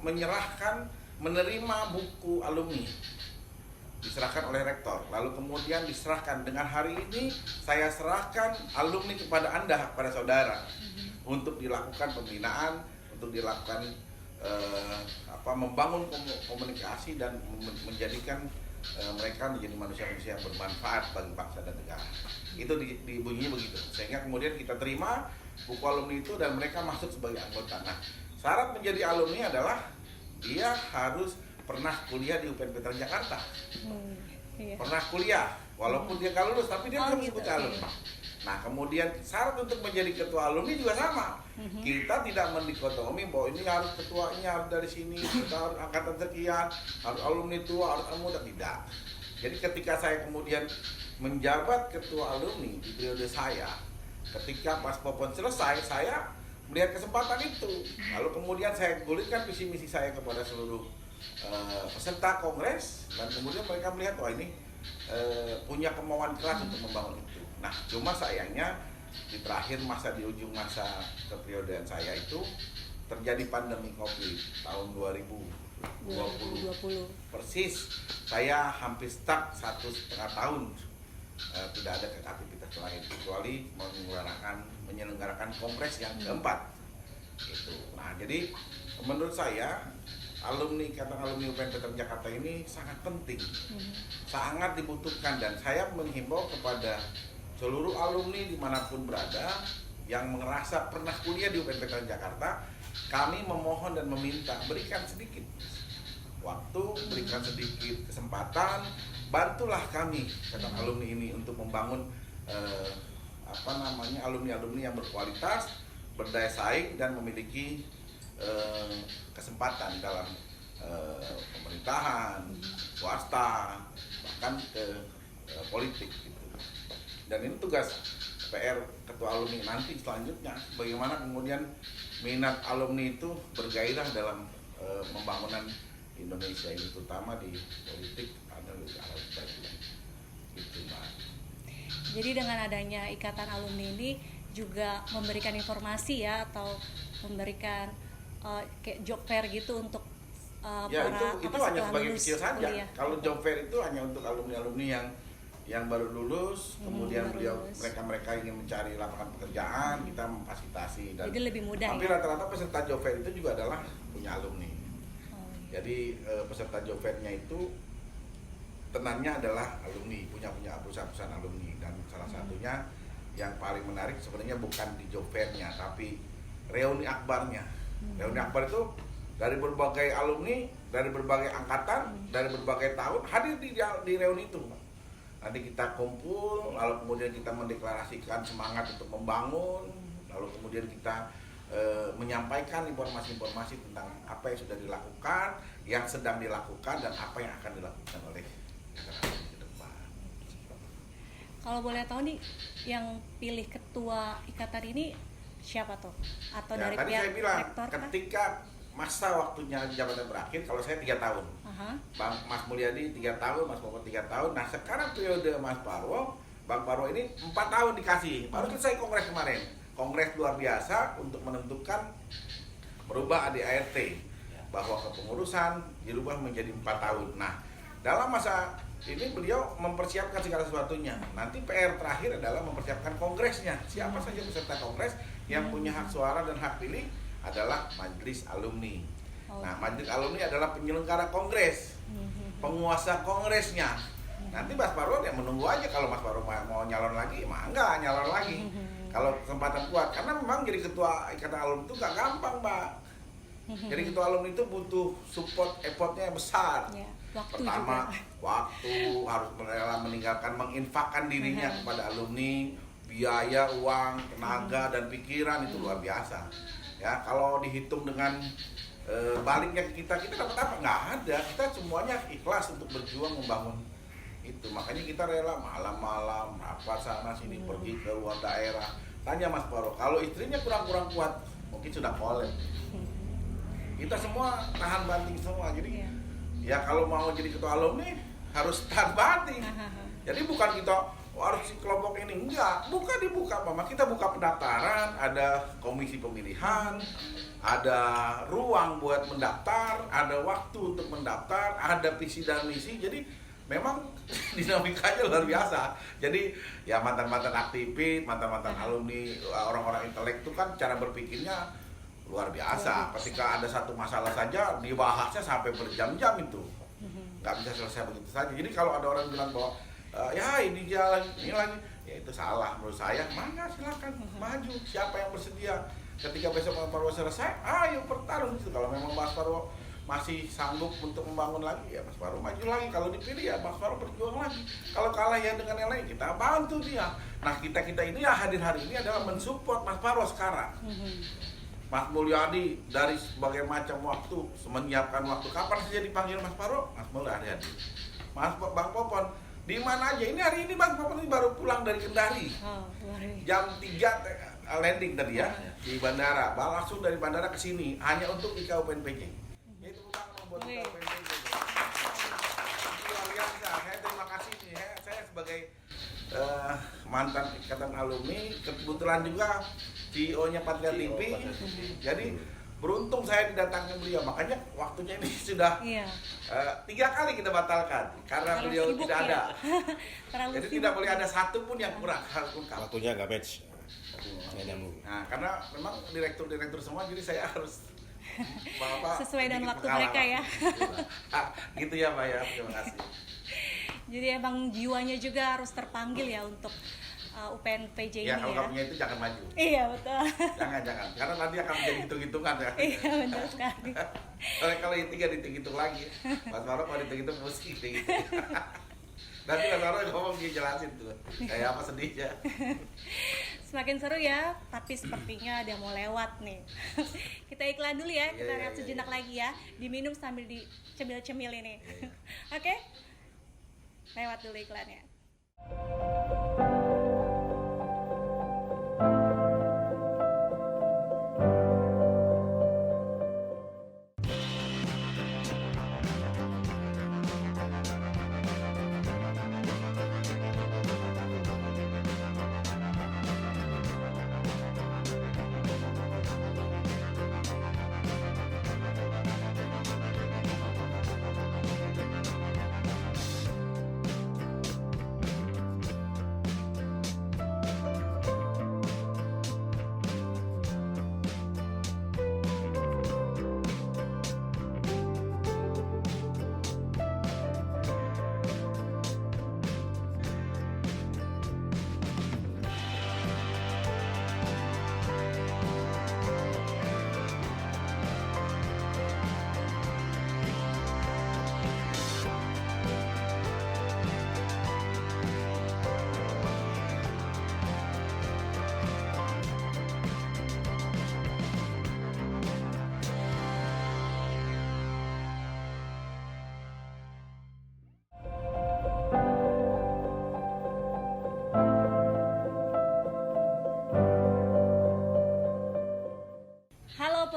menerima buku alumni. Diserahkan oleh rektor. Lalu kemudian diserahkan, dengan hari ini saya serahkan alumni kepada Anda, kepada saudara, untuk dilakukan pembinaan, untuk dilakukan membangun komunikasi dan menjadikan mereka menjadi manusia-manusia yang bermanfaat bagi bangsa dan negara. Itu dibunyinya begitu. Sehingga kemudian kita terima buku alumni itu dan mereka masuk sebagai anggota. Nah, syarat menjadi alumni adalah dia harus pernah kuliah di UPN Veteran Jakarta. Pernah kuliah, walaupun dia nggak lulus, tapi dia disebut alumni. Nah, kemudian syarat untuk menjadi ketua alumni juga sama. Kita tidak mendikotomi bahwa ini harus ketuanya harus dari sini, kita harus angkatan sekian, harus alumni tua, harus muda, tidak. Jadi ketika saya kemudian menjabat ketua alumni di periode saya, ketika pas Popon selesai, saya melihat kesempatan itu. Lalu kemudian saya gulirkan visi misi saya kepada seluruh peserta kongres, dan kemudian mereka melihat, wah ini punya kemauan keras untuk membangun itu. Nah, cuma sayangnya di ujung masa keperiodaan saya itu terjadi pandemi COVID tahun 2020. Persis, saya hampir stuck 1,5 tahun tidak ada aktivitas lain kecuali menyelenggarakan kongres yang keempat. Gitu. Nah, jadi menurut saya Ikatan Alumni UPN Veteran Jakarta ini sangat penting, sangat dibutuhkan, dan saya menghimbau kepada seluruh alumni dimanapun berada yang merasa pernah kuliah di UPN Veteran Jakarta, kami memohon dan meminta berikan sedikit waktu, berikan sedikit kesempatan, bantulah kami Ikatan Alumni ini untuk membangun alumni-alumni yang berkualitas, berdaya saing, dan memiliki kesempatan dalam pemerintahan, swasta, bahkan ke politik gitu. Dan ini tugas PR ketua alumni nanti selanjutnya, bagaimana kemudian minat alumni itu bergairah dalam pembangunan Indonesia ini, terutama di politik ada lebih arah gitu, Mbak. Jadi dengan adanya Ikatan Alumni ini juga memberikan informasi ya, atau memberikan kayak job fair gitu untuk ya, itu hanya sebagai kecil saja. Kuliah. Kalau job fair itu hanya untuk alumni-alumni yang baru lulus, kemudian baru beliau lulus. mereka ingin mencari lapangan pekerjaan, kita memfasilitasi dan Jadi lebih mudah hampir ya? rata-rata peserta job fair itu juga adalah punya alumni. Oh, iya. Jadi peserta job fair-nya itu tenannya adalah alumni, punya perusahaan-perusahaan alumni, dan salah satunya yang paling menarik sebenarnya bukan di job fair-nya tapi reuni akbarnya. Reuni akbar itu dari berbagai alumni, dari berbagai angkatan, dari berbagai tahun hadir di reuni itu. Nanti kita kumpul, lalu kemudian kita mendeklarasikan semangat untuk membangun, lalu kemudian kita menyampaikan informasi-informasi tentang apa yang sudah dilakukan, yang sedang dilakukan, dan apa yang akan dilakukan oleh generasi ke depan. Kalau boleh tahu nih, yang pilih ketua ikatan ini siapa tuh? Atau Ya, dari tadi pihak saya bilang, rektor kah? ketika masa waktunya jabatan berakhir, kalau saya 3 tahun, Aha. Mas Mulyadi 3 tahun, Mas Popon 3 tahun. Nah sekarang periode Mas Parwo, Bang Parwo ini 4 tahun dikasih. Baru selesai kongres kemarin, kongres luar biasa untuk menentukan merubah ADART, bahwa kepengurusan dirubah menjadi 4 tahun. Nah dalam masa ini beliau mempersiapkan segala sesuatunya. Nanti PR terakhir adalah mempersiapkan kongresnya. Siapa saja peserta kongres yang punya hak suara dan hak pilih adalah majelis alumni. Oh. Nah, majelis alumni adalah penyelenggara kongres, penguasa kongresnya. Nanti Mas Parwo ya menunggu aja, kalau Mas Parwo mau nyalon lagi, enggak nyalon lagi. Kalau kesempatan kuat, karena memang jadi ketua ikatan alumni itu gak gampang, Mbak. Jadi ketua alumni itu butuh support, effortnya besar. Ya, waktu Pertama, juga. waktu, harus rela meninggalkan, menginfakkan dirinya kepada alumni, biaya, uang, tenaga, dan pikiran itu luar biasa. Ya, kalau dihitung dengan baliknya kita dapat apa? Nggak ada. Kita semuanya ikhlas untuk berjuang membangun itu. Makanya kita rela malam-malam rapat sana sini, pergi ke luar daerah. Tanya Mas Parwo, kalau istrinya kurang-kurang kuat, mungkin sudah kolep. Kita semua tahan banting semua. Jadi Iya. ya kalau mau jadi ketua alumni harus tahan banting. Jadi bukan kita harus si kelompok ini, enggak, dibuka Mama. Kita buka pendaftaran, ada komisi pemilihan, ada ruang buat mendaftar, ada waktu untuk mendaftar, ada visi dan misi. Jadi memang dinamikanya luar biasa. Jadi ya mantan-mantan aktivis, mantan-mantan alumni, orang-orang intelek itu kan cara berpikirnya luar biasa. Ketika ada satu masalah saja dibahasnya sampai berjam-jam itu, nggak bisa selesai begitu saja. Jadi kalau ada orang bilang bahwa ya ini jalan ini lagi, ya itu salah menurut saya. Mana silakan maju, siapa yang bersedia. Ketika besok Mas Parwo selesai, ayo bertarung gitu. Kalau memang Mas Parwo masih sanggup untuk membangun lagi, ya Mas Parwo maju lagi. Kalau dipilih ya Mas Parwo berjuang lagi. Kalau kalah ya dengan yang lain kita bantu dia. Nah kita ini ya hadir hari ini adalah mensupport Mas Parwo sekarang. Mas Mulyadi dari berbagai macam waktu menyiapkan waktu, kapan saja dipanggil Mas Parwo, Mas Mulyadi hadir. Mas Bang Popon di mana aja, ini hari ini Bang Popon ini baru pulang dari Kendari, Oh, luar biasa. jam 3 landing tadi ya di bandara, langsung dari bandara ke sini hanya untuk IKA UPNPJ. Itu bukan buat IKA UPNPJ. Luar biasa. Saya terima kasih nih. Saya sebagai mantan ikatan alumni, kebetulan juga CEO-nya Patria TV. Jadi beruntung saya didatangkan beliau, makanya waktunya ini sudah Iya. 3 kali kita batalkan karena Terlalu beliau sibuk tidak ya? ada. Terlalu Jadi sibuk. tidak boleh ada satu pun yang kurang, harus lengkap. Waktunya nggak match. Nggak nyambung. Nah, karena memang direktur-direktur semua, jadi saya harus Sesuai dengan sedikit waktu mengalah. mereka ya. Gitu ya Pak ya, terima kasih. Jadi emang jiwanya juga harus terpanggil ya untuk UPNPJ Ya ini kalau ya. nggak punya itu jangan maju. Iya betul. Jangan, karena nanti akan menjadi hitung-hitungan ya. Iya betul sekali. Kalau yang 3 dihitung-hitung lagi, Mas Maro kalau dihitung-hitung pusing gitu. Nanti Mas Maro ngomong dijelasin tuh, kayak apa sedihnya. Semakin seru ya, tapi sepertinya ada yang mau lewat nih. Kita iklan dulu ya, kita Iya, lihat iya, sejenak lagi ya. Diminum sambil dicemil-cemil ini. Oke? Lewat dulu iklannya.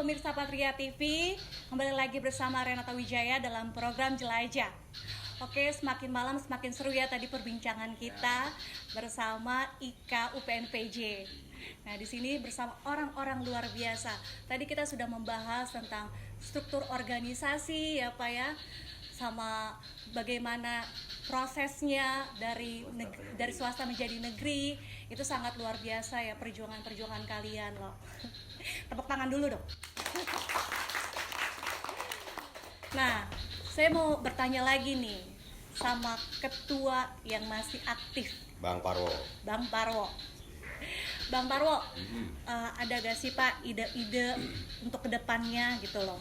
pemirsa Patria TV, kembali lagi bersama Renata Wijaya dalam program Jelajah. Oke, semakin malam semakin seru ya tadi perbincangan kita bersama IKA UPNPJ. Nah, di sini bersama orang-orang luar biasa. Tadi kita sudah membahas tentang struktur organisasi ya Pak ya, sama bagaimana prosesnya dari swasta menjadi negeri. Itu sangat luar biasa ya perjuangan kalian loh. Tepuk tangan dulu dong. Nah, saya mau bertanya lagi nih sama ketua yang masih aktif, Bang Parwo. Bang Parwo. Bang Parwo, ada gak sih Pak ide-ide untuk kedepannya gitu loh?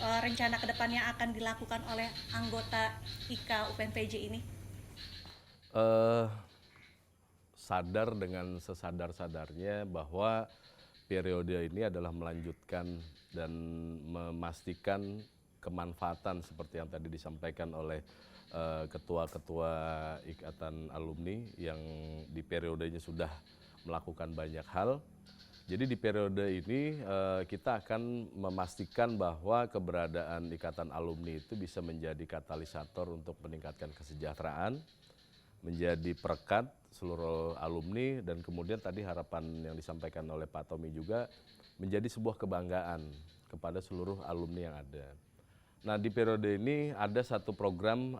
Rencana kedepannya akan dilakukan oleh anggota IKA UPNPJ ini? Sadar dengan sesadar-sadarnya bahwa periode ini adalah melanjutkan dan memastikan kemanfaatan seperti yang tadi disampaikan oleh ketua-ketua Ikatan Alumni yang di periodenya sudah melakukan banyak hal. Jadi di periode ini kita akan memastikan bahwa keberadaan Ikatan Alumni itu bisa menjadi katalisator untuk meningkatkan kesejahteraan, menjadi perekat seluruh alumni, dan kemudian tadi harapan yang disampaikan oleh Pak Tommy juga menjadi sebuah kebanggaan kepada seluruh alumni yang ada. Nah, di periode ini ada satu program,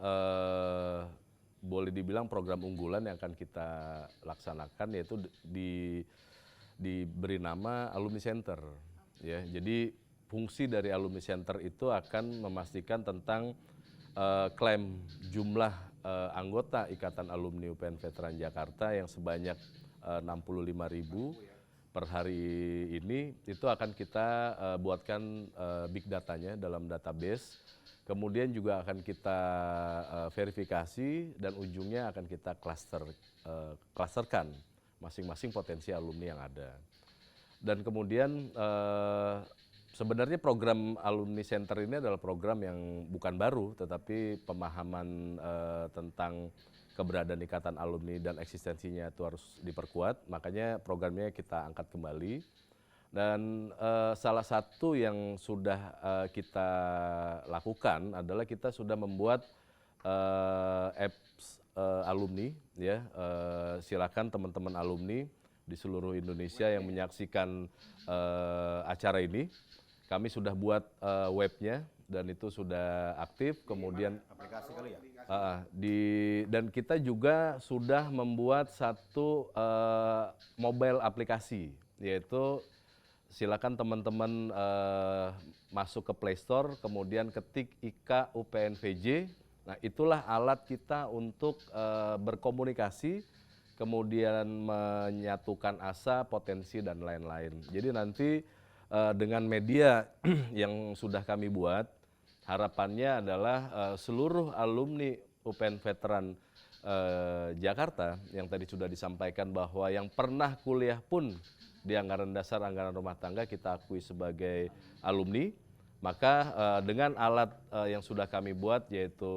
boleh dibilang program unggulan yang akan kita laksanakan, yaitu diberi nama Alumni Center. Ya, jadi fungsi dari Alumni Center itu akan memastikan tentang klaim jumlah anggota Ikatan Alumni UPN Veteran Jakarta yang sebanyak 65.000 per hari ini. Itu akan kita buatkan big datanya dalam database, kemudian juga akan kita verifikasi dan ujungnya akan kita klasterkan masing-masing potensi alumni yang ada. Dan kemudian sebenarnya program Alumni Center ini adalah program yang bukan baru, tetapi pemahaman tentang keberadaan Ikatan Alumni dan eksistensinya itu harus diperkuat. Makanya programnya kita angkat kembali. Dan salah satu yang sudah kita lakukan adalah kita sudah membuat apps alumni. Ya, silakan teman-teman alumni di seluruh Indonesia yang menyaksikan acara ini. Kami sudah buat webnya dan itu sudah aktif. Kemudian Aplikasi kali ya? dan kita juga sudah membuat satu mobile aplikasi, yaitu silakan teman-teman masuk ke Play Store, kemudian ketik IKA UPNPJ. Nah, itulah alat kita untuk berkomunikasi, kemudian menyatukan asa, potensi, dan lain-lain. Jadi nanti dengan media yang sudah kami buat, harapannya adalah seluruh alumni UPN Veteran Jakarta yang tadi sudah disampaikan bahwa yang pernah kuliah pun di anggaran dasar, anggaran rumah tangga kita akui sebagai alumni, maka dengan alat yang sudah kami buat yaitu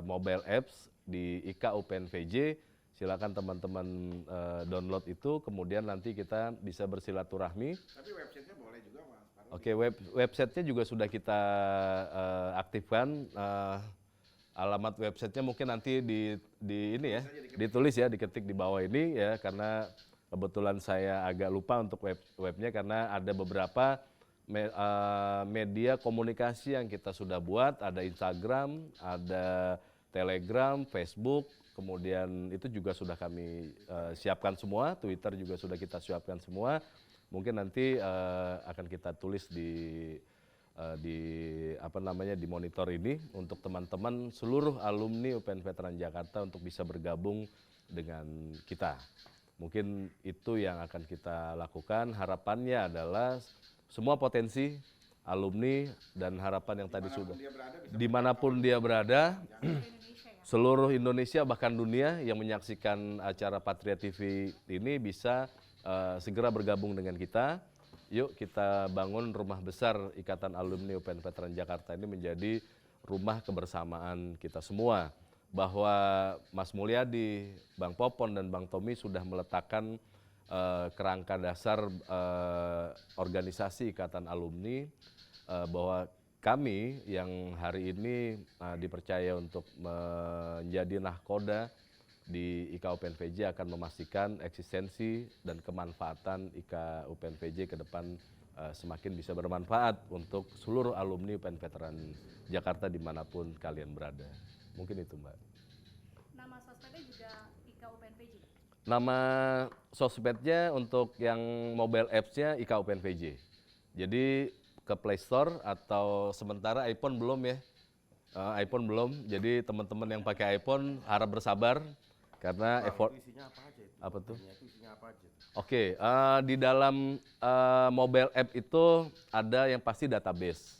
mobile apps di IKA UPNPJ, silakan teman-teman download itu, kemudian nanti kita bisa bersilaturahmi. Tapi websitenya boleh juga, Mas. Oke, websitenya juga sudah kita aktifkan. Alamat websitenya mungkin nanti di ini ya, ditulis ya, diketik di bawah ini ya, karena kebetulan saya agak lupa untuk webnya karena ada beberapa media komunikasi yang kita sudah buat, ada Instagram, ada Telegram, Facebook, kemudian itu juga sudah kami siapkan semua, Twitter juga sudah kita siapkan semua. Mungkin nanti akan kita tulis di monitor ini untuk teman-teman seluruh alumni UPN Veteran Jakarta untuk bisa bergabung dengan kita. Mungkin itu yang akan kita lakukan. Harapannya adalah semua potensi alumni dan harapan yang tadi sudah dimanapun dia berada, seluruh Indonesia bahkan dunia yang menyaksikan acara Patria TV ini bisa segera bergabung dengan kita. Yuk kita bangun rumah besar Ikatan Alumni UPN Veteran Jakarta ini menjadi rumah kebersamaan kita semua. Bahwa Mas Mulyadi, Bang Popon, dan Bang Tommy sudah meletakkan kerangka dasar organisasi Ikatan Alumni, bahwa kami yang hari ini dipercaya untuk menjadi nahkoda di IKA UPNPJ akan memastikan eksistensi dan kemanfaatan IKA UPNPJ ke depan semakin bisa bermanfaat untuk seluruh alumni UPN Veteran Jakarta dimanapun kalian berada. Mungkin itu, Mbak. Nama sosmednya juga IKA UPNPJ? Nama sosmednya untuk yang mobile apps-nya IKA UPNPJ. Jadi ke Play Store atau sementara iPhone belum ya. iPhone belum, jadi teman-teman yang pakai iPhone harap bersabar karena effort. Isinya apa aja itu? Apa tuh? Isinya apa aja? Oke, di dalam mobile app itu ada yang pasti database,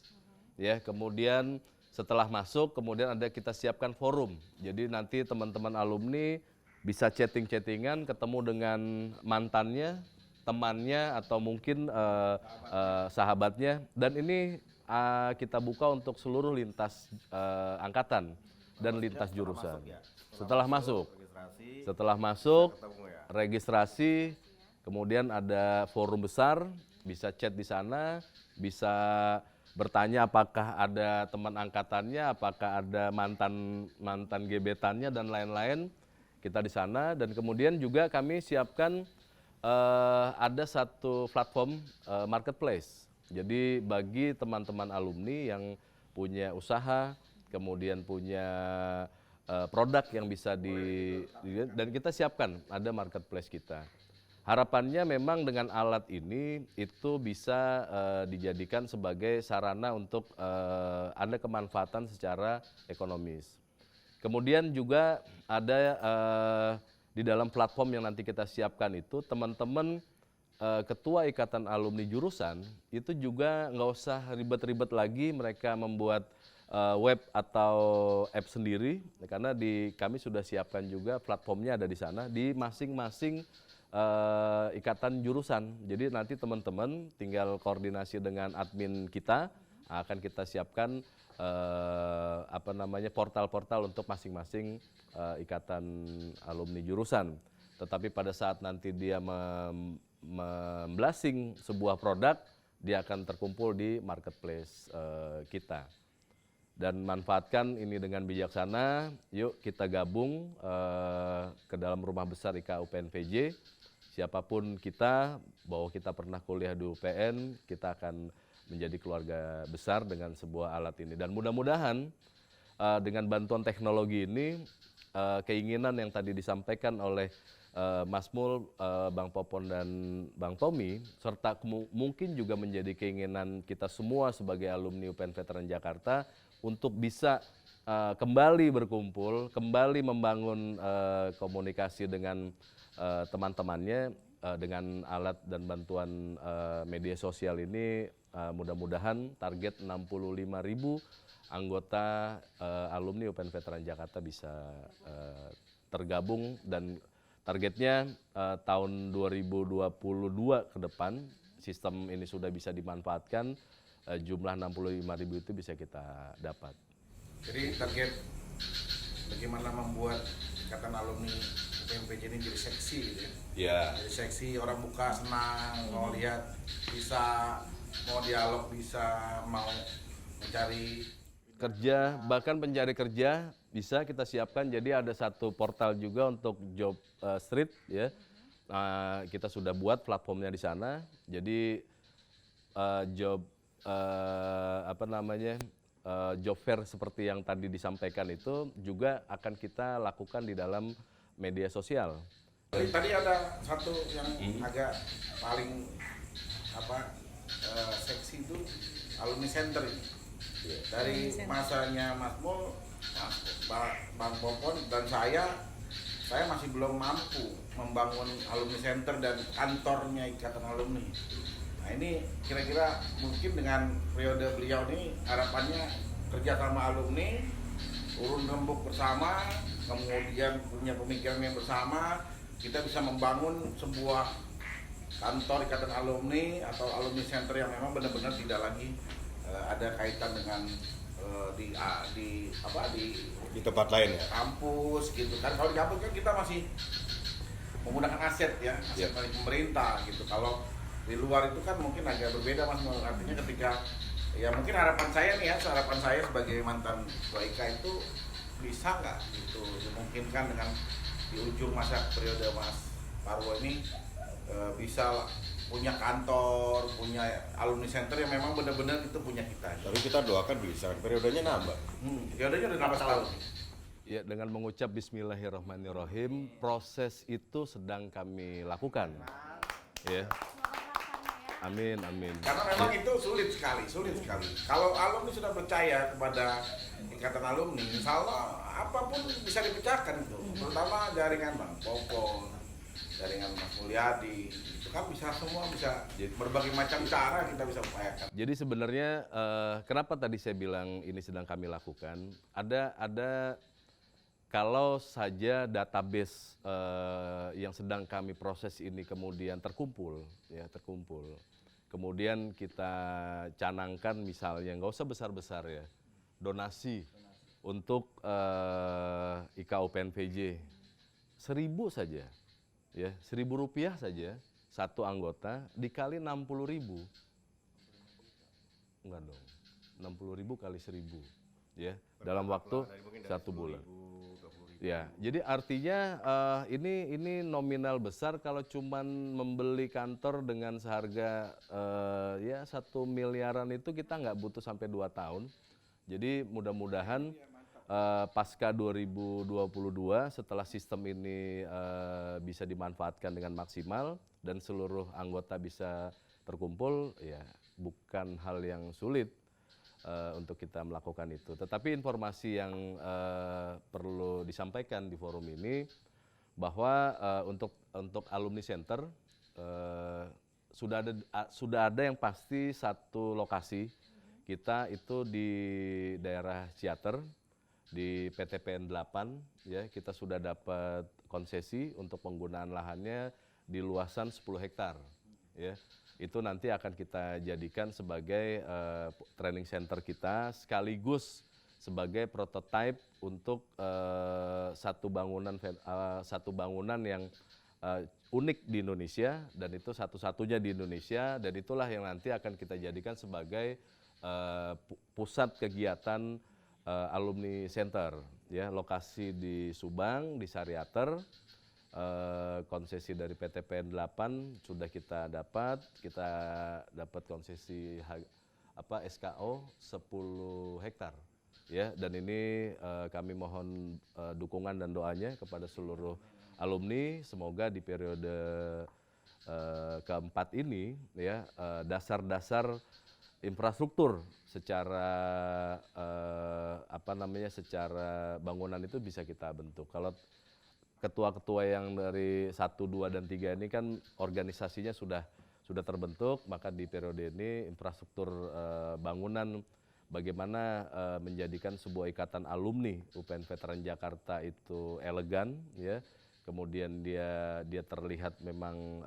ya. Kemudian setelah masuk, kemudian ada kita siapkan forum. Jadi nanti teman-teman alumni bisa chatting-chattingan, ketemu dengan mantannya, temannya, atau mungkin sahabatnya. Dan ini kita buka untuk seluruh lintas angkatan dan lintas jurusan. Setelah masuk, Ketemu ya. registrasi. Kemudian ada forum besar, bisa chat di sana, bisa bertanya apakah ada teman angkatannya, apakah ada mantan gebetannya dan lain-lain. Kita di sana, dan kemudian juga kami siapkan ada satu platform marketplace. Jadi bagi teman-teman alumni yang punya usaha, kemudian punya produk yang bisa dan kita siapkan ada marketplace kita. Harapannya memang dengan alat ini itu bisa dijadikan sebagai sarana untuk ada kemanfaatan secara ekonomis. Kemudian juga ada di dalam platform yang nanti kita siapkan itu teman-teman ketua Ikatan Alumni Jurusan itu juga nggak usah ribet-ribet lagi mereka membuat web atau app sendiri, karena kami sudah siapkan juga platformnya ada di sana di masing-masing ikatan jurusan. Jadi nanti teman-teman tinggal koordinasi dengan admin kita, akan kita siapkan portal-portal untuk masing-masing ikatan alumni jurusan. Tetapi pada saat nanti dia memblasting sebuah produk, dia akan terkumpul di marketplace kita. Dan manfaatkan ini dengan bijaksana. Yuk kita gabung ke dalam rumah besar IKA UPNPJ. Siapapun kita, bahwa kita pernah kuliah di UPN, kita akan menjadi keluarga besar dengan sebuah alat ini. Dan mudah-mudahan dengan bantuan teknologi ini, keinginan yang tadi disampaikan oleh Mas Mul, Bang Popon, dan Bang Tommy, serta mungkin juga menjadi keinginan kita semua sebagai alumni UPN Veteran Jakarta untuk bisa kembali berkumpul, kembali membangun komunikasi dengan teman-temannya dengan alat dan bantuan media sosial ini. Mudah-mudahan target 65.000 anggota alumni UPN Veteran Jakarta bisa tergabung, dan targetnya tahun 2022 ke depan sistem ini sudah bisa dimanfaatkan, jumlah 65.000 itu bisa kita dapat. Jadi target bagaimana membuat Ikatan Alumni UPNPJ ini jadi seksi gitu ya. Ya. Jadi seksi, orang buka senang, mau lihat bisa, mau dialog bisa, mau mencari kerja, bahkan pencari kerja bisa kita siapkan. Jadi ada satu portal juga untuk job street ya. Kita sudah buat platformnya di sana. Jadi job job fair seperti yang tadi disampaikan itu juga akan kita lakukan di dalam media sosial. Tadi ada satu yang agak paling seksi itu alumni center ini. Dari masanya Mas Mul, Bang Popon, dan saya masih belum mampu membangun alumni center dan kantornya Ikatan Alumni. Nah ini kira-kira mungkin dengan periode beliau ini harapannya kerja sama alumni, urun rembuk bersama, kemudian punya pemikiran yang bersama, kita bisa membangun sebuah kantor Ikatan Alumni atau alumni center yang memang benar-benar tidak lagi ada kaitan dengan di tempat lain ya. Kampus gitu kan. Kalau di kampus kan kita masih menggunakan aset ya, aset dari pemerintah gitu. Kalau di luar itu kan mungkin agak berbeda Mas, artinya ketika ya mungkin harapan saya nih ya, harapan saya sebagai mantan Ketua IKA itu bisa nggak gitu dimungkinkan dengan di ujung masa periode Mas Parwo ini bisa punya kantor, punya alumni center yang memang benar-benar itu punya kita. Tapi kita doakan bisa, periodenya nambah. Periodenya udah 16 tahun. Ya, dengan mengucap Bismillahirrahmanirrahim, proses itu sedang kami lakukan. Ya. Amin, amin. Karena memang itu sulit sekali. Kalau alumni sudah percaya kepada ikatan alumni, insya Allah apapun bisa dipecahkan itu. Terutama jaringan Bang Popon, jaringan Mas Mulyadi, itu kan bisa semua bisa berbagai macam cara kita bisa upayakan. Jadi sebenarnya kenapa tadi saya bilang ini sedang kami lakukan? Ada kalau saja database yang sedang kami proses ini kemudian terkumpul, kemudian kita canangkan misalnya nggak usah besar-besar ya, donasi untuk IKA UPNPJ 1.000 saja, ya 1.000 rupiah saja satu anggota dikali 60.000, enggak dong, 60.000 kali 1.000, ya dalam waktu 1 bulan. Ya, jadi artinya ini nominal besar kalau cuman membeli kantor dengan seharga ya 1 miliaran itu kita nggak butuh sampai 2 tahun. Jadi mudah-mudahan pasca 2022 setelah sistem ini bisa dimanfaatkan dengan maksimal dan seluruh anggota bisa terkumpul, ya bukan hal yang sulit untuk kita melakukan itu. Tetapi informasi yang perlu disampaikan di forum ini bahwa untuk alumni center sudah ada yang pasti satu lokasi kita itu di daerah Ciater di PTPN 8 ya, kita sudah dapat konsesi untuk penggunaan lahannya di luasan 10 hektar ya. Itu nanti akan kita jadikan sebagai training center kita sekaligus sebagai prototipe untuk satu bangunan yang unik di Indonesia dan itu satu-satunya di Indonesia, dan itulah yang nanti akan kita jadikan sebagai pusat kegiatan alumni center ya, lokasi di Subang di Sariater. Konsesi dari PTPN 8 sudah kita dapat konsesi SKO 10 hektar ya, dan ini kami mohon dukungan dan doanya kepada seluruh alumni, semoga di periode keempat ini ya dasar-dasar infrastruktur secara secara bangunan itu bisa kita bentuk. Kalau ketua-ketua yang dari 1, 2, dan 3 ini kan organisasinya sudah terbentuk, maka di periode ini infrastruktur bangunan bagaimana menjadikan sebuah ikatan alumni UPN Veteran Jakarta itu elegan ya, kemudian dia terlihat memang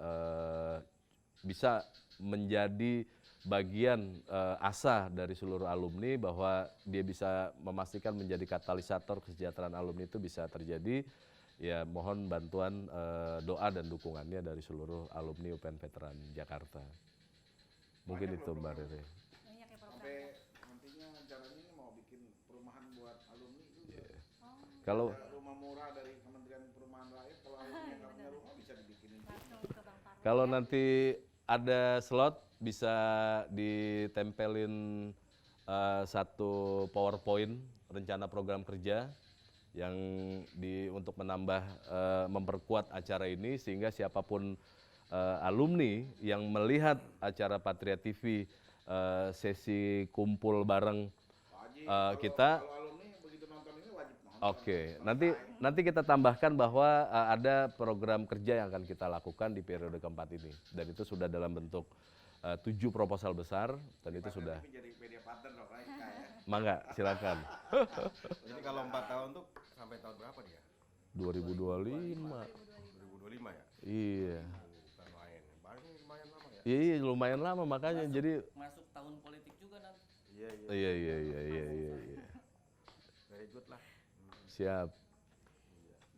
bisa menjadi bagian asa dari seluruh alumni bahwa dia bisa memastikan menjadi katalisator kesejahteraan alumni itu bisa terjadi. Ya mohon bantuan doa dan dukungannya dari seluruh alumni UPN Veteran Jakarta. Mungkin itu Mbak Rere. Sampai nantinya caranya ini mau bikin perumahan buat alumni itu. Kalau rumah murah dari Kementerian Perumahan Rakyat, kalau alumni yang nggak punya rumah bisa dibikinin. Kalau nanti ada slot bisa ditempelin satu PowerPoint rencana program kerja yang untuk menambah memperkuat acara ini, sehingga siapapun alumni yang melihat acara Patria TV sesi kumpul bareng kita. Kalau alumni begitu nonton ini wajib nonton. Oke, nanti kita tambahkan bahwa ada program kerja yang akan kita lakukan di periode keempat ini, dan itu sudah dalam bentuk 7 proposal besar, dan itu sudah. Jadi media partner dong, ya. Mangga, silakan. Jadi kalau 4 tahun tuh sampai tahun berapa dia? 2025. 2025 ya? Iya. Bukan main. Lumayan lama ya? Iya, lumayan lama makanya jadi. Masuk tahun politik juga nanti. Iya. Very good lah. Siap.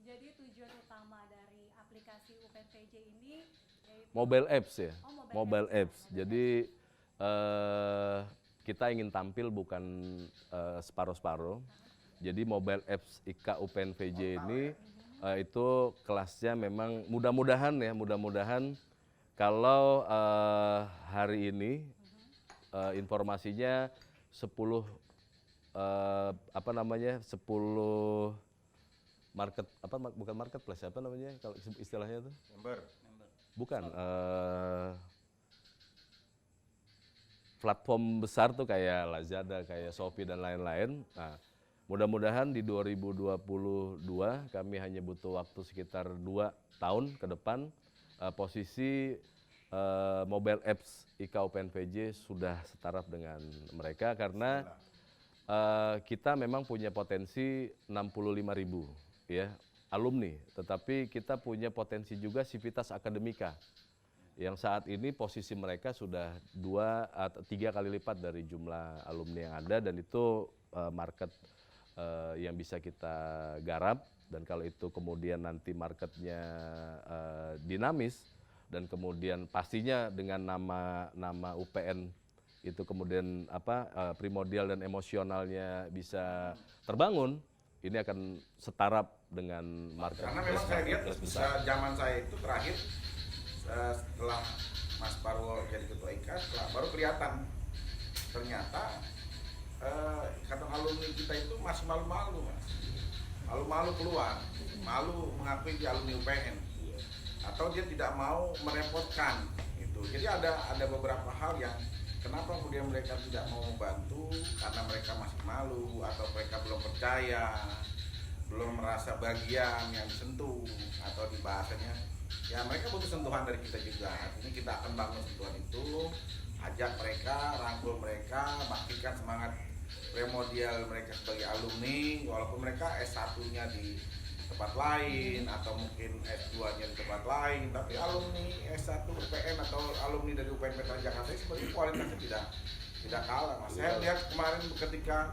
Jadi tujuan utama dari aplikasi aplikasi UPNPJ ini yaitu Mobile apps ya, Oh, mobile apps. Jadi kita ingin tampil bukan separuh-separuh. Jadi mobile apps IKA UPNPJ ini itu kelasnya memang mudah-mudahan kalau hari ini informasinya 10 bukan marketplace, apa namanya kalau istilahnya itu? Bukan, platform besar tuh kayak Lazada, kayak Shopee dan lain-lain. Nah, mudah-mudahan di 2022 kami hanya butuh waktu sekitar 2 tahun ke depan, posisi mobile apps IKA UPNPJ sudah setaraf dengan mereka karena kita memang punya potensi 65.000 ya alumni, tetapi kita punya potensi juga sivitas akademika yang saat ini posisi mereka sudah 2 atau 3 kali lipat dari jumlah alumni yang ada, dan itu market yang bisa kita garap. Dan kalau itu kemudian nanti marketnya dinamis dan kemudian pastinya dengan nama UPN itu kemudian primordial dan emosionalnya bisa terbangun, ini akan setaraf dengan market. Karena memang saya lihat zaman saya itu terakhir setelah Mas Parwo jadi ketua IKA, baru kelihatan ternyata kata alumni kita itu masih malu-malu, Mas. Malu-malu keluar, malu mengakui di alumni UPN, atau dia tidak mau merepotkan itu. Jadi ada beberapa hal yang kenapa kemudian mereka tidak mau membantu karena mereka masih malu atau mereka belum percaya, belum merasa bagian yang disentuh atau dibahasanya. Ya mereka butuh sentuhan dari kita juga. Ini kita akan bangun sentuhan itu, ajak mereka, rangkul mereka, bangkitkan semangat primordial mereka sebagai alumni, walaupun mereka S1-nya di tempat lain atau mungkin S2-nya di tempat lain, tapi alumni S1 UPN atau alumni dari UPN Veteran Jakarta sebenarnya kualitasnya tidak kalah, Mas. Saya lihat kemarin ketika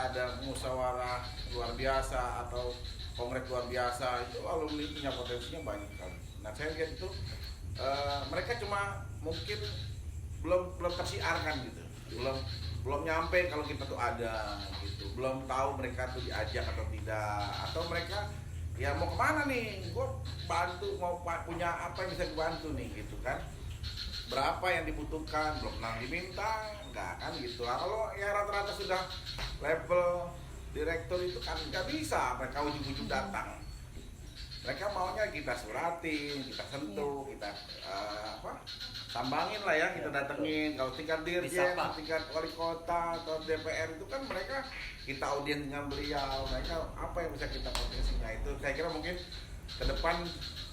ada musyawarah luar biasa atau kongres luar biasa, itu alumni punya potensinya banyak sekali. Nah saya lihat itu mereka cuma mungkin belum tersiarkan gitu, belum nyampe kalau kita tuh ada gitu, belum tahu mereka tuh diajak atau tidak, atau mereka ya mau kemana nih, gue bantu mau punya apa yang bisa dibantu nih gitu kan, berapa yang dibutuhkan belum pernah diminta, enggak kan gitu. Kalau ya rata-rata sudah level direktur itu kan nggak bisa mereka ujung-ujung datang. Mereka maunya kita suratin, kita sentuh, kita sambangin lah ya, kita datengin. Kalau tingkat dirjen, tingkat wali kota atau DPR itu kan mereka kita audiens dengan beliau, mereka apa yang bisa kita potensinya itu. Saya kira mungkin ke depan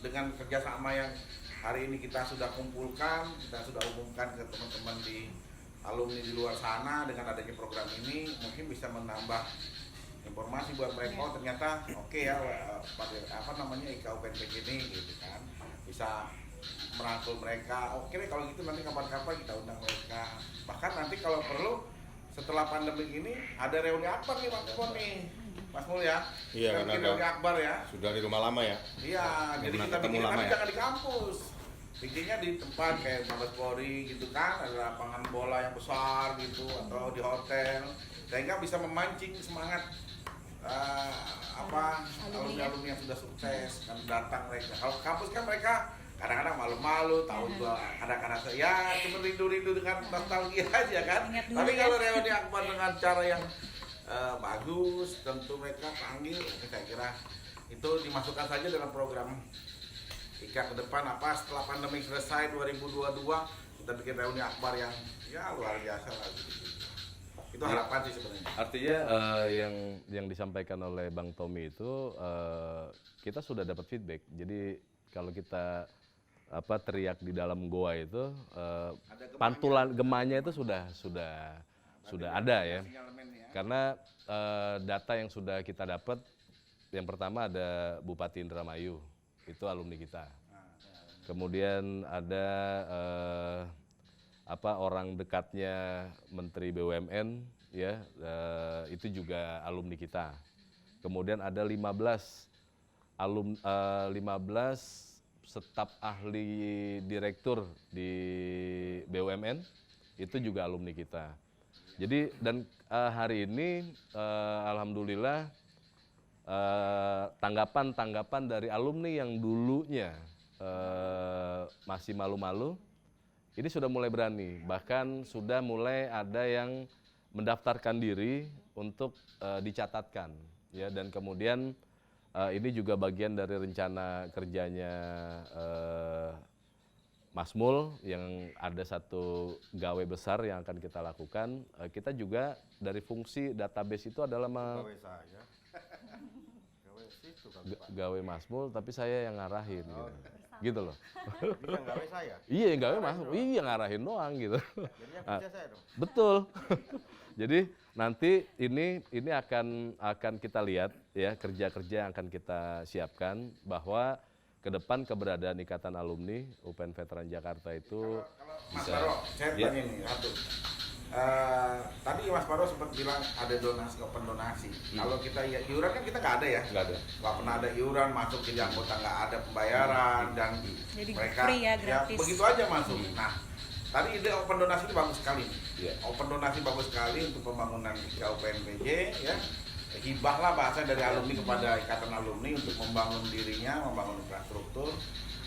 dengan kerjasama yang hari ini kita sudah kumpulkan, kita sudah umumkan ke teman-teman di alumni di luar sana dengan adanya program ini, mungkin bisa menambah informasi buat mereka. Oh ternyata oke ya IKA UPNPJ ini gitu kan, bisa merangkul mereka. Oke deh kalau gitu nanti kapan-kapan kita undang mereka. Bahkan nanti kalau perlu setelah pandemi ini ada reuni akbar nih Mas Mul nih, Mas Mul ya. Iya, kita bikin reuni akbar ya. Sudah di rumah lama ya. Iya, jadi kita bikin tapi jangan di kampus. Bikinnya di tempat kayak Mabes Polri gitu kan, ada lapangan bola yang besar gitu atau di hotel, sehingga bisa memancing semangat alumni-alumni yang sudah sukses kan datang mereka. Kalau kampus kan mereka kadang-kadang malu-malu, tahu juga kadang-kadang ya cuma rindu-rindu dengan nostalgia aja kan. Tapi kalau reuni akbar dengan cara yang bagus, tentu mereka panggil. Saya kira itu dimasukkan saja dalam program IKA ke depan, setelah pandemi selesai 2022 kita bikin reuni akbar yang ya luar biasa lah gitu. Itu harapan sih sebenarnya. Artinya yang disampaikan oleh Bang Tommy itu kita sudah dapat feedback. Jadi kalau kita teriak di dalam goa itu pantulan gemanya itu sudah ada ya. Karena data yang sudah kita dapat, yang pertama ada Bupati Indramayu, itu alumni kita. Kemudian ada orang dekatnya Menteri BUMN ya, itu juga alumni kita. Kemudian ada 15 15 staf ahli direktur di BUMN itu juga alumni kita. Jadi dan hari ini alhamdulillah tanggapan dari alumni yang dulunya masih malu-malu, ini sudah mulai berani. Bahkan sudah mulai ada yang mendaftarkan diri untuk dicatatkan, ya. Dan kemudian ini juga bagian dari rencana kerjanya Masmul yang ada satu gawe besar yang akan kita lakukan. Kita juga dari fungsi database itu adalah Gawe saya. Gawe situ kan, Pak. gawe Masmul, tapi saya yang ngarahin gitu loh. Bisa gawe saya. Iya, yang gawe Masmul, iya ngarahin doang gitu. Jadinya kerja saya dong. Betul. Jadi nanti ini akan kita lihat ya kerja-kerja yang akan kita siapkan bahwa ke depan keberadaan Ikatan Alumni UPN Veteran Jakarta itu Mas bisa. Baro, saya Ya. tanya nih satu. Tadi Mas Baro sempat bilang ada donasi, open donasi. Kalau kita ya iuran kan kita nggak ada ya, Nggak ada. nggak pernah ada iuran masuk jadi anggota, nggak ada pembayaran dan Jadi mereka free ya, gratis. begitu aja masuk. Nah, tadi ide open donasi itu bagus sekali. Iya. Open donasi bagus sekali untuk pembangunan UPNPJ ya. Hibah lah bahasa dari alumni kepada ikatan alumni untuk membangun dirinya, membangun infrastruktur.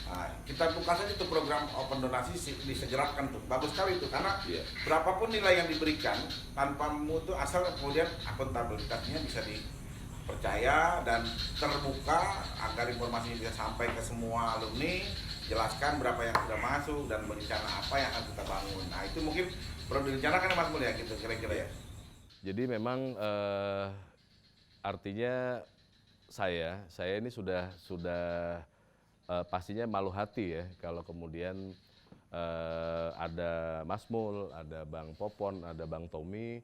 Nah, kita buka saja itu program open donasi disegerakan tuh, bagus sekali itu karena Iya. berapapun nilai yang diberikan tanpa mutu asal kemudian akuntabilitasnya bisa dipercaya dan terbuka agar informasinya bisa sampai ke semua alumni, jelaskan berapa yang sudah masuk dan berencana apa yang akan kita bangun. Nah itu mungkin perlu direncanakan ya Mas Mul ya gitu kira-kira ya. Jadi memang artinya saya ini sudah pastinya malu hati ya kalau kemudian ada Masmul, ada Bang Popon, ada Bang Tommy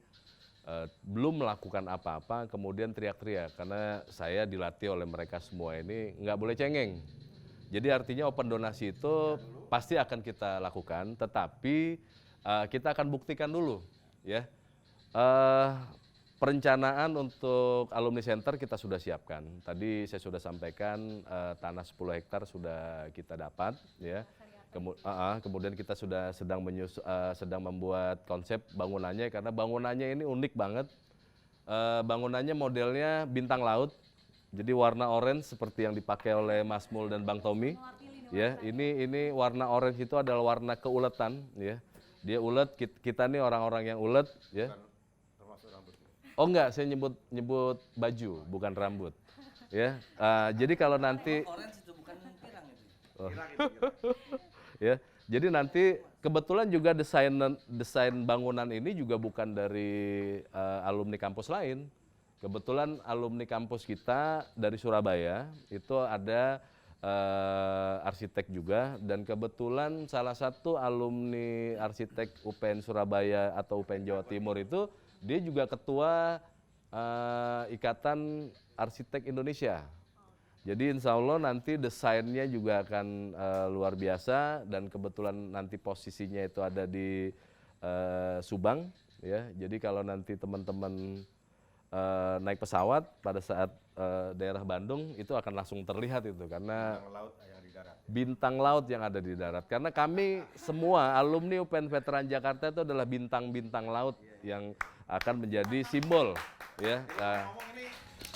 belum melakukan apa-apa kemudian teriak-teriak karena saya dilatih oleh mereka semua ini nggak boleh cengeng. Jadi artinya open donasi itu pasti akan kita lakukan, tetapi kita akan buktikan dulu ya. Perencanaan untuk alumni center kita sudah siapkan. Tadi saya sudah sampaikan tanah 10 hektar sudah kita dapat, ya. Kemudian kita sudah sedang membuat konsep bangunannya karena bangunannya ini unik banget. Bangunannya modelnya bintang laut, jadi warna orange seperti yang dipakai oleh Mas Mul dan Bang Tommy. Ya, ini warna orange itu adalah warna keuletan, ya. Dia ulet, kita nih orang-orang yang ulet, ya. Oh enggak, saya nyebut baju, bukan rambut. Ya, jadi kalau nanti, Orange itu bukan pirang itu. ya, jadi nanti kebetulan juga desain bangunan ini juga bukan dari alumni kampus lain. Kebetulan alumni kampus kita dari Surabaya itu ada arsitek juga dan kebetulan salah satu alumni arsitek UPN Surabaya atau UPN Jawa Timur itu dia juga ketua Ikatan Arsitek Indonesia. Jadi insya Allah nanti desainnya juga akan luar biasa dan kebetulan nanti posisinya itu ada di Subang, ya. Jadi kalau nanti teman-teman naik pesawat pada saat daerah Bandung itu akan langsung terlihat itu karena bintang laut yang ada di darat. Karena kami semua alumni UPN Veteran Jakarta itu adalah bintang-bintang laut yang akan menjadi simbol, ya. Ngomong ini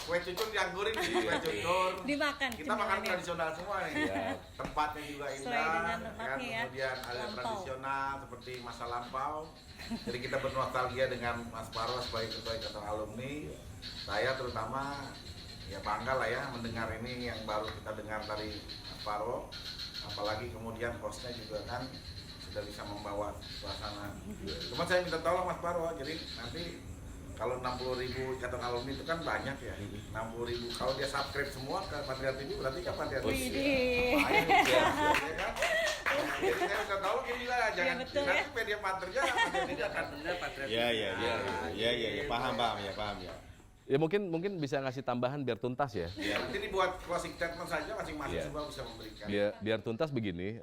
kue cucur dianggurin nih, kue cucur. Dimakan Kita makan cemilannya. tradisional semua nih. Iya. Tempatnya juga Sesuai indah, dengan kan? tempatnya ya. Kemudian ada Lampau. tradisional seperti masa lampau. Jadi kita bernostalgia dengan Mas Paro sebagai ketua ikatan alumni. Saya terutama ya bangga lah ya mendengar ini yang baru kita dengar dari Mas Paro. Apalagi kemudian hostnya juga kan sudah bisa membawa suasana. Cuma saya minta tolong Mas Paro, jadi nanti kalau 60.000 ikatan alumni itu kan banyak ya, 60.000. Kalau dia subscribe semua ke Patriot TV berarti kan Patriot TV. Widih. Lumayan nih, ya kan? Jadi saya minta tolong ini lah, jangan betul ya. nanti media patriotnya Tidak akan benar Patriot. Iya, paham ya. Ya mungkin bisa ngasih tambahan biar tuntas ya. Nanti dibuat closing statement saja masing-masing Iya. semua bisa memberikan. Biar tuntas begini,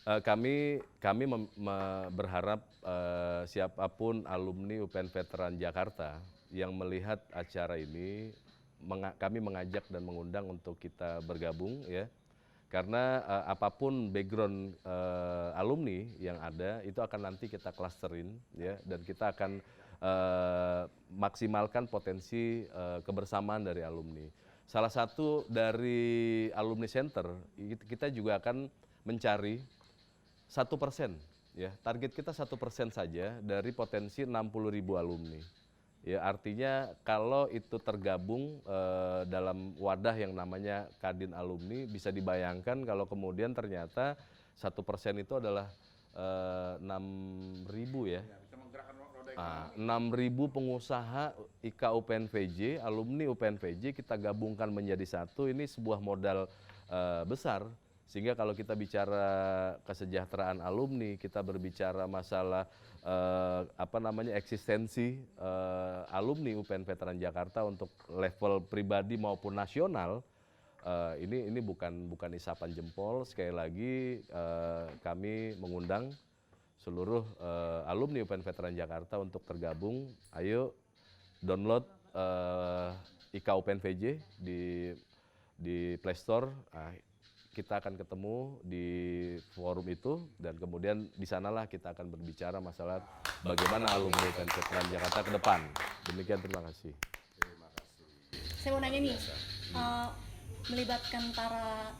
kami berharap siapapun alumni UPN Veteran Jakarta yang melihat acara ini kami mengajak dan mengundang untuk kita bergabung ya. Karena apapun background alumni yang ada itu akan nanti kita klasterin ya, dan kita akan maksimalkan potensi kebersamaan dari alumni. Salah satu dari alumni center kita juga akan mencari 1%, ya target kita 1% saja dari potensi 60.000 alumni. Ya artinya kalau itu tergabung dalam wadah yang namanya Kadin Alumni, bisa dibayangkan kalau kemudian ternyata 1% itu adalah 6.000 ya. 6.000 pengusaha IKA UPN-VJ, alumni UPN-VJ kita gabungkan menjadi satu, ini sebuah modal besar. Sehingga kalau kita bicara kesejahteraan alumni, kita berbicara masalah eksistensi alumni UPN Veteran Jakarta untuk level pribadi maupun nasional, ini bukan isapan jempol. Sekali lagi kami mengundang seluruh alumni UPN Veteran Jakarta untuk tergabung. Ayo download IKA UPN-VJ di Play Store. Kita akan ketemu di forum itu, dan kemudian di sanalah kita akan berbicara masalah bagaimana alumni UPN Veteran Jakarta ke depan. Demikian, terima kasih. Saya mau nanya nih, melibatkan para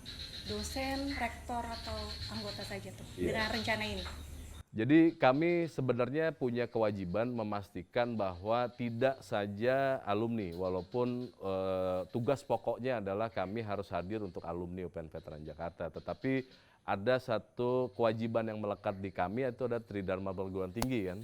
dosen, rektor atau anggota saja tuh dengan rencana ini? Jadi kami sebenarnya punya kewajiban memastikan bahwa tidak saja alumni, walaupun tugas pokoknya adalah kami harus hadir untuk alumni UPN Veteran Jakarta, tetapi ada satu kewajiban yang melekat di kami, yaitu ada Tridharma Perguruan Tinggi kan.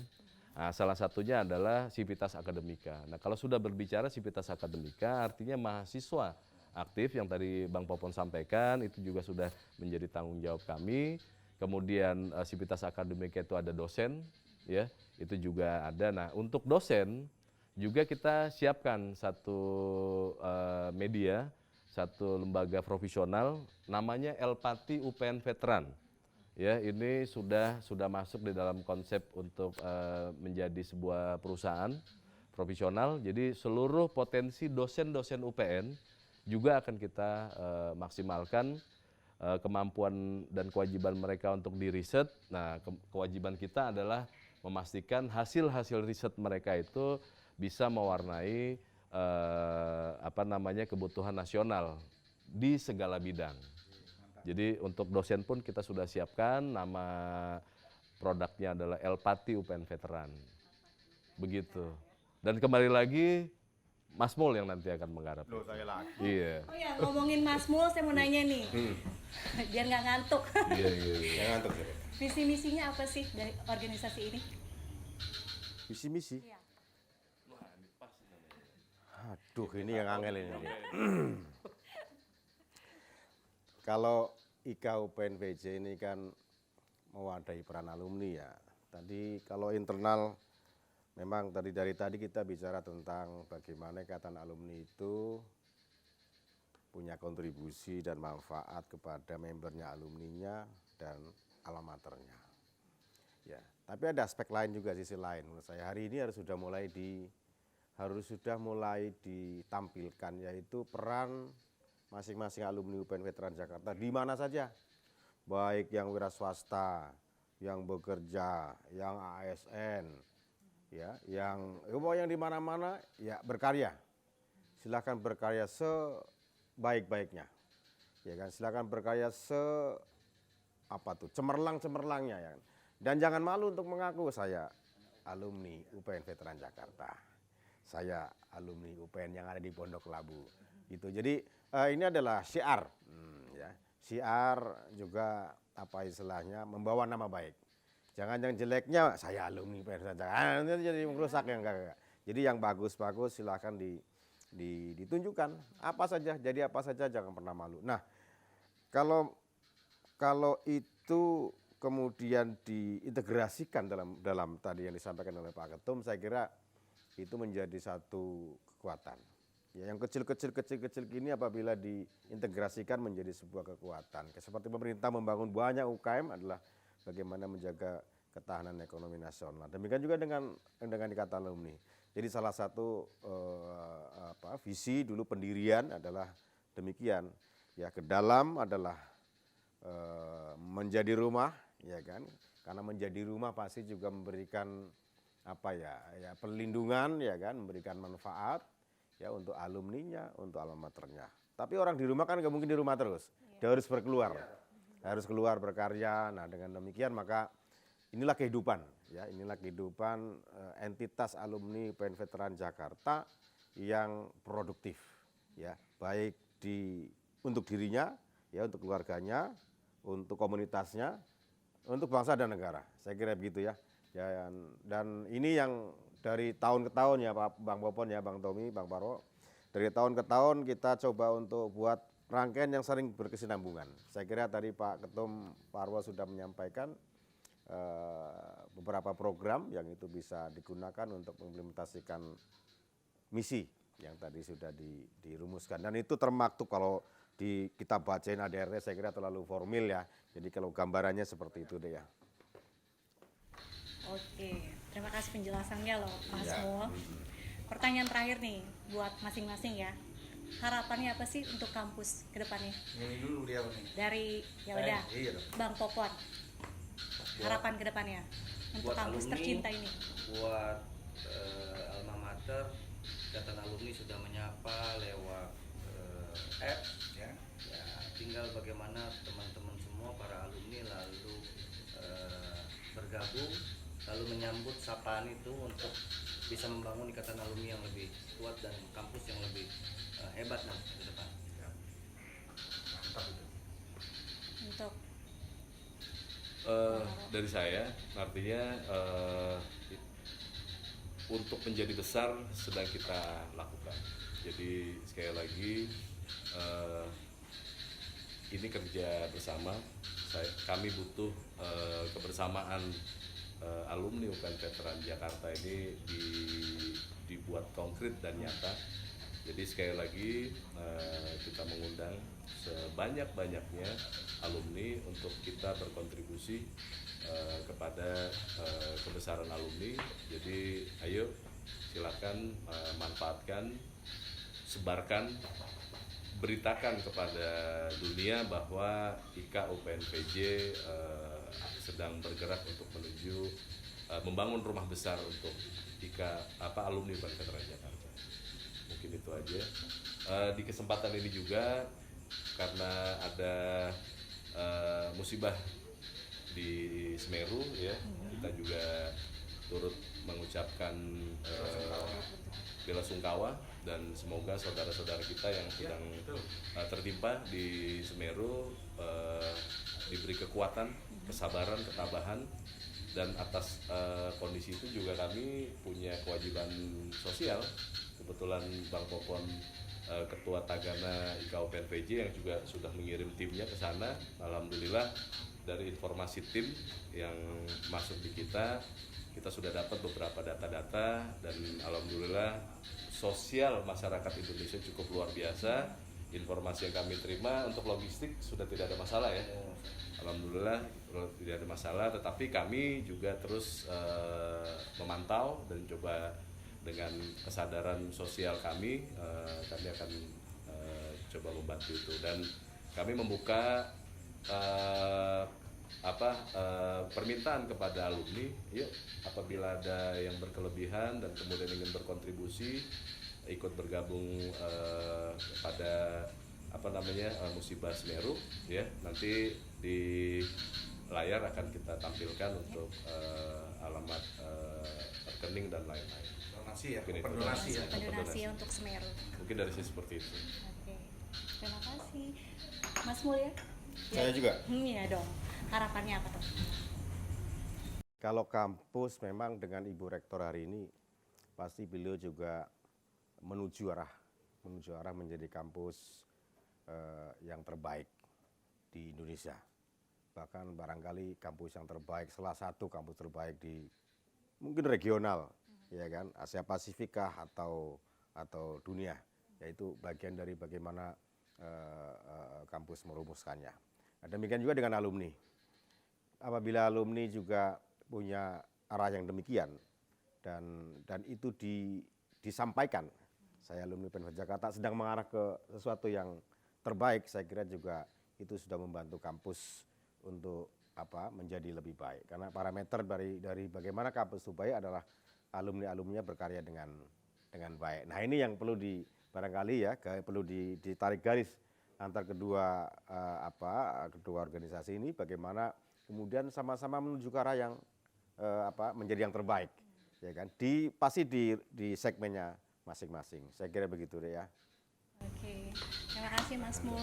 Nah, salah satunya adalah Sivitas Akademika. Nah kalau sudah berbicara Sivitas Akademika, artinya mahasiswa aktif yang tadi Bang Popon sampaikan, itu juga sudah menjadi tanggung jawab kami. Kemudian Sivitas Akademika itu ada dosen, ya itu juga ada. Nah untuk dosen juga kita siapkan satu media, satu lembaga profesional, namanya Elpati UPN Veteran. Ya ini sudah masuk di dalam konsep untuk menjadi sebuah perusahaan profesional. Jadi seluruh potensi dosen-dosen UPN juga akan kita maksimalkan kemampuan dan kewajiban mereka untuk di riset. Nah, kewajiban kita adalah memastikan hasil-hasil riset mereka itu bisa mewarnai kebutuhan nasional di segala bidang. Jadi untuk dosen pun kita sudah siapkan, nama produknya adalah Elpati UPN Veteran. Begitu. Dan kembali lagi Mas Mul yang nanti akan menggarap. Loh, saya lagi. Iya. Oh ya, ngomongin Mas Mul, saya mau nanya nih, biar nggak ngantuk. Iya. Yang ngantuk ya. Visi misinya apa sih dari organisasi ini? Visi misi. Iya. Aduh, ini yang angel ini. Kalau IKA UPN-VJ ini kan mewadahi peran alumni ya. Tadi kalau internal memang dari tadi kita bicara tentang bagaimana ikatan alumni itu punya kontribusi dan manfaat kepada membernya, alumninya, dan alma maternya. Ya, tapi ada aspek lain juga, sisi lain. Menurut saya hari ini harus sudah mulai ditampilkan, yaitu peran masing-masing alumni UPN Veteran Jakarta di mana saja, baik yang wira swasta, yang bekerja, yang ASN. Ya, yang di mana-mana ya berkarya. Silakan berkarya sebaik-baiknya. Ya kan, silakan berkarya cemerlang-cemerlangnya ya. Dan jangan malu untuk mengaku saya alumni UPN Veteran Jakarta. Saya alumni UPN yang ada di Pondok Labu. Gitu. Jadi ini adalah syiar, ya. Syiar juga membawa nama baik. Jangan yang jeleknya saya alumni UPN saja, nanti jadi merusak yang enggak. Jadi yang bagus-bagus silahkan ditunjukkan apa saja, jadi apa saja, jangan pernah malu. Nah, kalau itu kemudian diintegrasikan dalam tadi yang disampaikan oleh Pak Ketum, saya kira itu menjadi satu kekuatan. Ya, yang kecil-kecil gini apabila diintegrasikan menjadi sebuah kekuatan. Seperti pemerintah membangun banyak UKM adalah bagaimana menjaga ketahanan ekonomi nasional. Demikian juga dengan Ikatan Alumni. Jadi salah satu visi dulu pendirian adalah demikian. Ya, ke dalam adalah menjadi rumah, ya kan? Karena menjadi rumah pasti juga memberikan perlindungan, ya kan, memberikan manfaat ya untuk alumninya, untuk alma maternya. Tapi orang di rumah kan nggak mungkin di rumah terus, dia harus berkeluar, harus keluar berkarya. Nah, dengan demikian maka inilah kehidupan, ya, inilah kehidupan entitas alumni UPN Veteran Jakarta yang produktif, ya, baik untuk dirinya, ya, untuk keluarganya, untuk komunitasnya, untuk bangsa dan negara. Saya kira begitu ya. Dan ini yang dari tahun ke tahun ya Pak Bang Popon, ya Bang Tommy, Bang Parwo, dari tahun ke tahun kita coba untuk buat rangkaian yang sering berkesinambungan. Saya kira tadi Pak Ketum Parwo sudah menyampaikan beberapa program yang itu bisa digunakan untuk mengimplementasikan misi yang tadi sudah dirumuskan. Dan itu termaktub kalau kita bacain ADRT, saya kira terlalu formal ya. Jadi kalau gambarannya seperti itu deh ya. Oke, terima kasih penjelasannya loh Mas Ya. Mul. Pertanyaan terakhir nih buat masing-masing ya. Harapannya apa sih untuk kampus ke depannya? Ini dulu dia nih. Dari ya udah, Iya dong. Bang Popon. Harapan ke depannya untuk buat kampus alumni, tercinta ini. buat alma mater, Ikatan Alumni sudah menyapa lewat apps, ya. Tinggal bagaimana teman-teman semua para alumni lalu bergabung, lalu menyambut sapaan itu untuk bisa membangun Ikatan Alumni yang lebih kuat dan kampus yang lebih hebat nanti ke depan. Mantap itu. Untuk Dari saya, artinya untuk menjadi besar sedang kita lakukan. Jadi sekali lagi ini kerja bersama. Kami butuh kebersamaan alumni UPN Veteran Jakarta ini dibuat konkret dan nyata. Jadi sekali lagi kita mengundang sebanyak-banyaknya alumni untuk kita berkontribusi kepada kebesaran alumni. Jadi ayo silakan manfaatkan, sebarkan, beritakan kepada dunia bahwa IKA UPN VJ sedang bergerak untuk menuju membangun rumah besar untuk alumni UPN Veteran Jakarta. Mungkin itu aja. Di kesempatan ini juga karena ada musibah di Semeru, ya, kita juga turut mengucapkan bela sungkawa dan semoga saudara-saudara kita yang sedang tertimpa di Semeru diberi kekuatan, kesabaran, ketabahan, dan atas kondisi itu juga kami punya kewajiban sosial. Kebetulan Bang Popon Ketua Tagana IKA UPN VJ yang juga sudah mengirim timnya ke sana. Alhamdulillah dari informasi tim yang masuk di kita sudah dapat beberapa data-data dan alhamdulillah sosial masyarakat Indonesia cukup luar biasa. Informasi yang kami terima untuk logistik sudah tidak ada masalah ya. Alhamdulillah tidak ada masalah, tetapi kami juga terus memantau dan coba dengan kesadaran sosial kami akan coba membantu itu, dan kami membuka permintaan kepada alumni, yuk apabila ada yang berkelebihan dan kemudian ingin berkontribusi ikut bergabung pada musibah Semeru, ya, nanti di layar akan kita tampilkan untuk alamat rekening dan lain-lain. Donasi ya, Mungkin itu. pendonasi ya. pendonasi untuk Semeru. Mungkin dari sisi seperti itu. Oke, terima kasih Mas Mul ya. Saya juga. Iya dong. Harapannya apa tuh? Kalau kampus memang dengan Ibu Rektor hari ini pasti beliau juga menuju arah menjadi kampus yang terbaik di Indonesia. Bahkan barangkali kampus yang terbaik, salah satu kampus terbaik di mungkin regional, ya kan, Asia Pasifik kah atau dunia. Yaitu bagian dari bagaimana kampus merumuskannya. Nah, demikian juga dengan alumni. Apabila alumni juga punya arah yang demikian dan itu disampaikan. Saya alumni UPN Jakarta sedang mengarah ke sesuatu yang terbaik. Saya kira juga itu sudah membantu kampus untuk menjadi lebih baik. Karena parameter dari bagaimana kampus itu baik adalah alumni-alumninya berkarya dengan baik. Nah ini yang perlu barangkali ya perlu ditarik garis antar kedua organisasi ini, bagaimana kemudian sama-sama menuju ke arah yang menjadi yang terbaik, ya kan? Pasti di segmennya masing-masing. Saya kira begitu deh ya. Oke, terima kasih Mas Mul.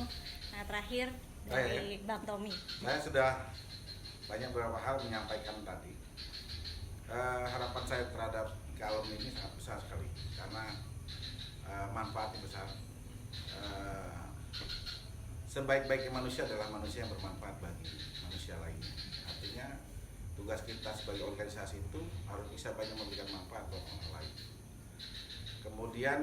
Nah terakhir dari Bang Tommy. Saya sudah banyak beberapa hal menyampaikan tadi. Harapan saya terhadap alumni ini sangat besar sekali karena manfaatnya besar. Sebaik-baiknya manusia adalah manusia yang bermanfaat bagi manusia lainnya. Artinya tugas kita sebagai organisasi itu harus bisa banyak memberikan manfaat buat orang lain. Kemudian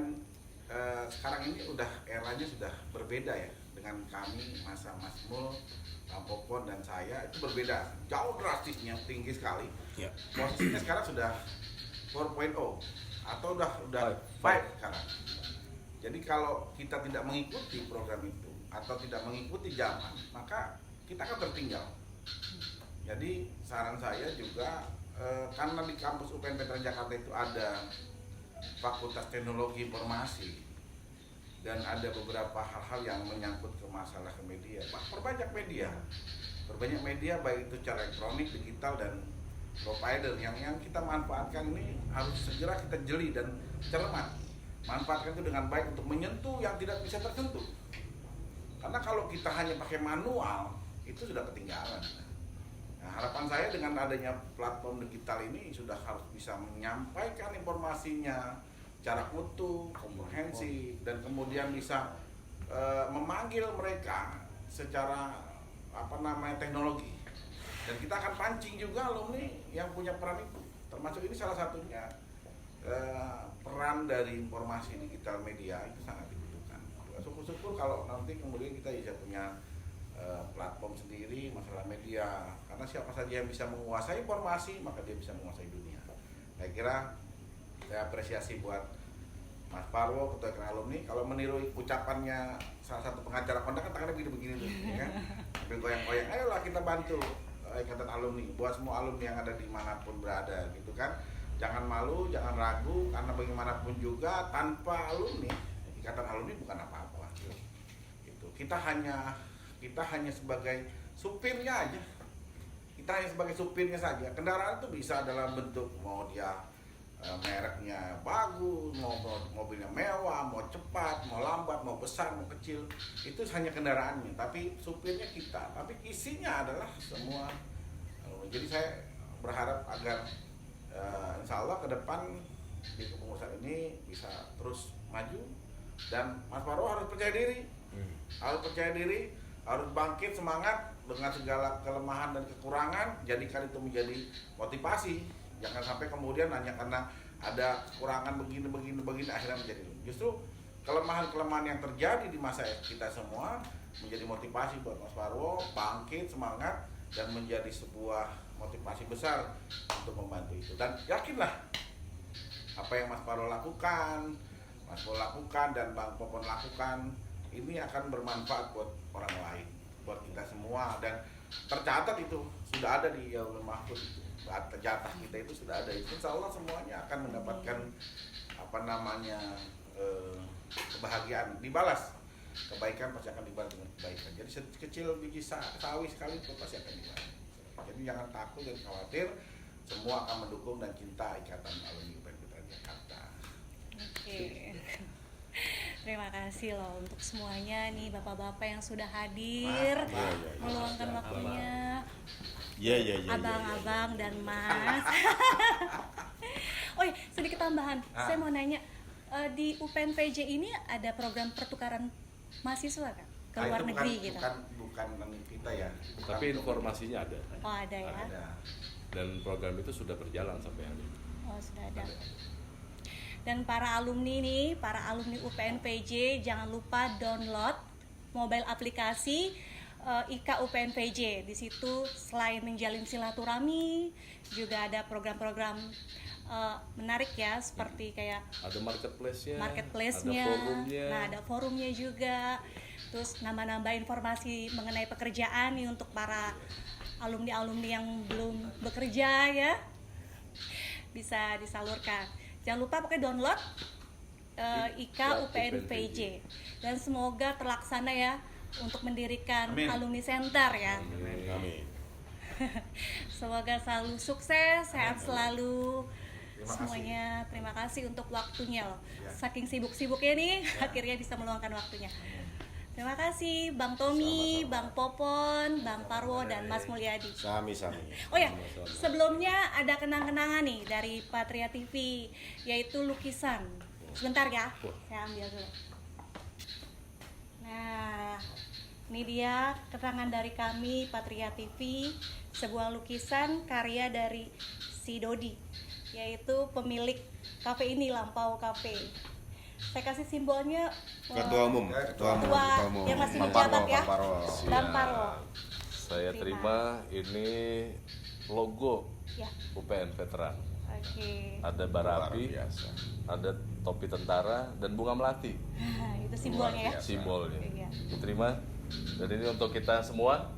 sekarang ini eranya sudah berbeda ya, dengan kami, Mas Mul, Bang Popon dan saya itu berbeda, jauh drastisnya, tinggi sekali. Ya. Posisinya sekarang sudah 4.0 atau udah 5 sekarang. Jadi kalau kita tidak mengikuti program itu atau tidak mengikuti zaman, maka kita akan tertinggal. Jadi saran saya juga karena di kampus UPN Veteran Jakarta itu ada Fakultas Teknologi Informasi dan ada beberapa hal-hal yang menyangkut ke masalah ke media. Perbanyak media baik itu secara elektronik, digital dan provider yang kita manfaatkan ini harus segera kita jeli dan cermat. Manfaatkan itu dengan baik untuk menyentuh yang tidak bisa tersentuh. Karena kalau kita hanya pakai manual itu sudah ketinggalan. Nah, harapan saya dengan adanya platform digital ini sudah harus bisa menyampaikan informasinya secara utuh, komprehensif, dan kemudian bisa memanggil mereka secara teknologi. Dan kita akan pancing juga alumni yang punya peran itu. Termasuk ini salah satunya peran dari informasi digital media itu sangat dibutuhkan. Syukur-syukur kalau nanti kemudian kita bisa punya platform sendiri masalah media, karena siapa saja yang bisa menguasai informasi maka dia bisa menguasai dunia. Saya kira saya apresiasi buat Mas Parwo, Ketua Ikatan Alumni, kalau meniru ucapannya salah satu pengacara kondangan tangannya begini-begini tuh, ya. Sambil goyang-goyang, ayolah kita bantu Ikatan Alumni, buat semua alumni yang ada dimanapun berada, gitu kan. Jangan malu, jangan ragu, karena bagaimanapun juga tanpa alumni, Ikatan Alumni bukan apa-apa. Gitu. Kita hanya sebagai supirnya aja. Kita hanya sebagai supirnya saja. Kendaraan itu bisa dalam bentuk mau dia mereknya bagus, mau mobilnya mewah, mau cepat, mau lambat, mau besar, mau kecil, itu hanya kendaraannya. Tapi supirnya kita. Tapi isinya adalah semua. Jadi saya berharap agar insya Allah ke depan di kepengurusan ini bisa terus maju dan Mas Parwo harus percaya diri, harus bangkit semangat dengan segala kelemahan dan kekurangan, jadikan itu menjadi motivasi. Jangan sampai kemudian hanya karena ada kekurangan begini akhirnya menjadi. Justru kelemahan-kelemahan yang terjadi di masa kita semua menjadi motivasi buat Mas Parwo bangkit semangat dan menjadi sebuah motivasi besar untuk membantu itu. Dan yakinlah apa yang Mas Parwo lakukan, Mas Pol lakukan dan Bang Popon lakukan ini akan bermanfaat buat orang lain, buat kita semua, dan tercatat itu sudah ada di Lauhul Mahfuz itu. Jatah kita itu sudah ada. Insya Allah semuanya akan mendapatkan kebahagiaan, dibalas. Kebaikan pasti akan dibalas dengan kebaikan. Jadi kecil biji sawi sekali itu pasti akan dibalas. Jadi jangan takut dan khawatir, semua akan mendukung dan cinta Ikatan Alumni UPN Veteran Jakarta. Oke. Terima kasih loh untuk semuanya nih bapak-bapak yang sudah hadir, meluangkan waktunya. Abang-abang dan Mas. Oh iya, sedikit tambahan. Saya mau nanya, di UPN VJ ini ada program pertukaran mahasiswa kan? Ke luar negeri gitu. Bukan kita ya. Tapi informasinya ada. Oh ada ya. Ada. Dan program itu sudah berjalan sampai hari ini. Oh sudah ada. Dan para alumni UPN VJ jangan lupa download mobile aplikasi IKA UPN-VJ. Di situ selain menjalin silaturahmi, juga ada program-program menarik ya, seperti kayak Ada marketplace-nya, marketplace-nya. ada forumnya. Nah, ada forumnya juga. Terus nambah-nambah informasi mengenai pekerjaan nih untuk para alumni-alumni yang belum bekerja ya. Bisa disalurkan. Jangan lupa pakai download IKA UPN-VJ. Dan semoga terlaksana ya untuk mendirikan alumni center ya. Amin. Semoga selalu sukses, sehat selalu semuanya. Terima kasih untuk waktunya loh. Saking sibuk-sibuknya nih, akhirnya bisa meluangkan waktunya. Terima kasih Bang Tommy, Bang Popon, Bang Parwo, dan Mas Mulyadi. Sami-sami. Oh ya, sebelumnya ada kenang-kenangan nih dari Patria TV, yaitu lukisan. Sebentar ya, saya ambil dulu. Nah, ini dia keterangan dari kami Patria TV, sebuah lukisan karya dari si Dodi, yaitu pemilik kafe ini, Lampau Cafe. Saya kasih simbolnya Ketua umum yang masih menjabat ya, Bang Parwo. Saya terima ini logo Ya, UPN Veteran. oke. Ada bara api, ada topi tentara, dan bunga melati. Itu simbolnya ya. Simbolnya. Iya. Diterima. Dan ini untuk kita semua.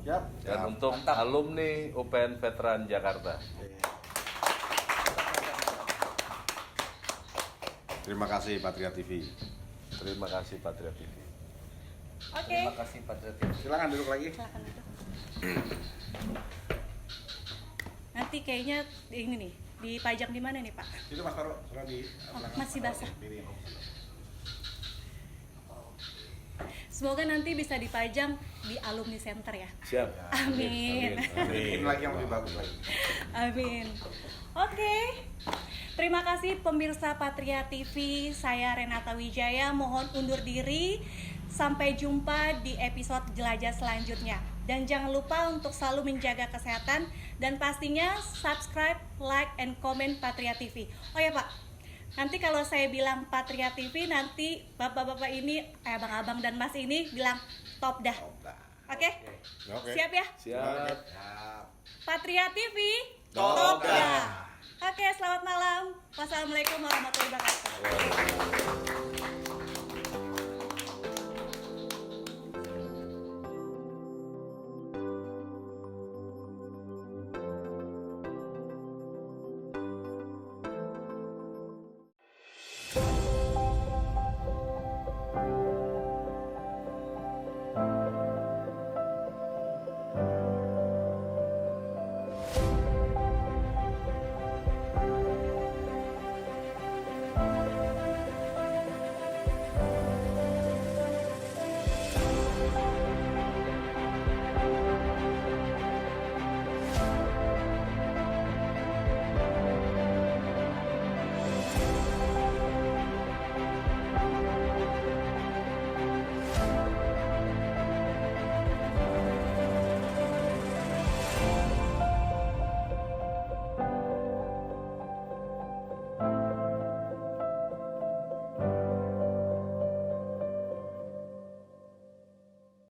Dan untuk alumni UPN Veteran Jakarta. Terima kasih Patria TV. Terima kasih Patria TV. Oke. Terima kasih Patria TV. Silakan duduk lagi. Silakan duduk. Nanti kayaknya ini nih, dipajang di mana nih Pak? Itu Mas Taro, sudah di Masih basah. Semoga nanti bisa dipajang di alumni center ya. Siap. Amin. Ini lagi yang lebih bagus lagi. Amin. Oke. Terima kasih pemirsa Patria TV. Saya Renata Wijaya mohon undur diri. Sampai jumpa di episode jelajah selanjutnya. Dan jangan lupa untuk selalu menjaga kesehatan dan pastinya subscribe, like, and comment Patria TV. Oh ya Pak, nanti kalau saya bilang Patria TV, nanti bapak-bapak ini, abang-abang dan mas ini bilang top dah. Oke? Oke. Siap ya? Siap. Patria TV, Top dah. Oke, selamat malam. Wassalamualaikum warahmatullahi wabarakatuh.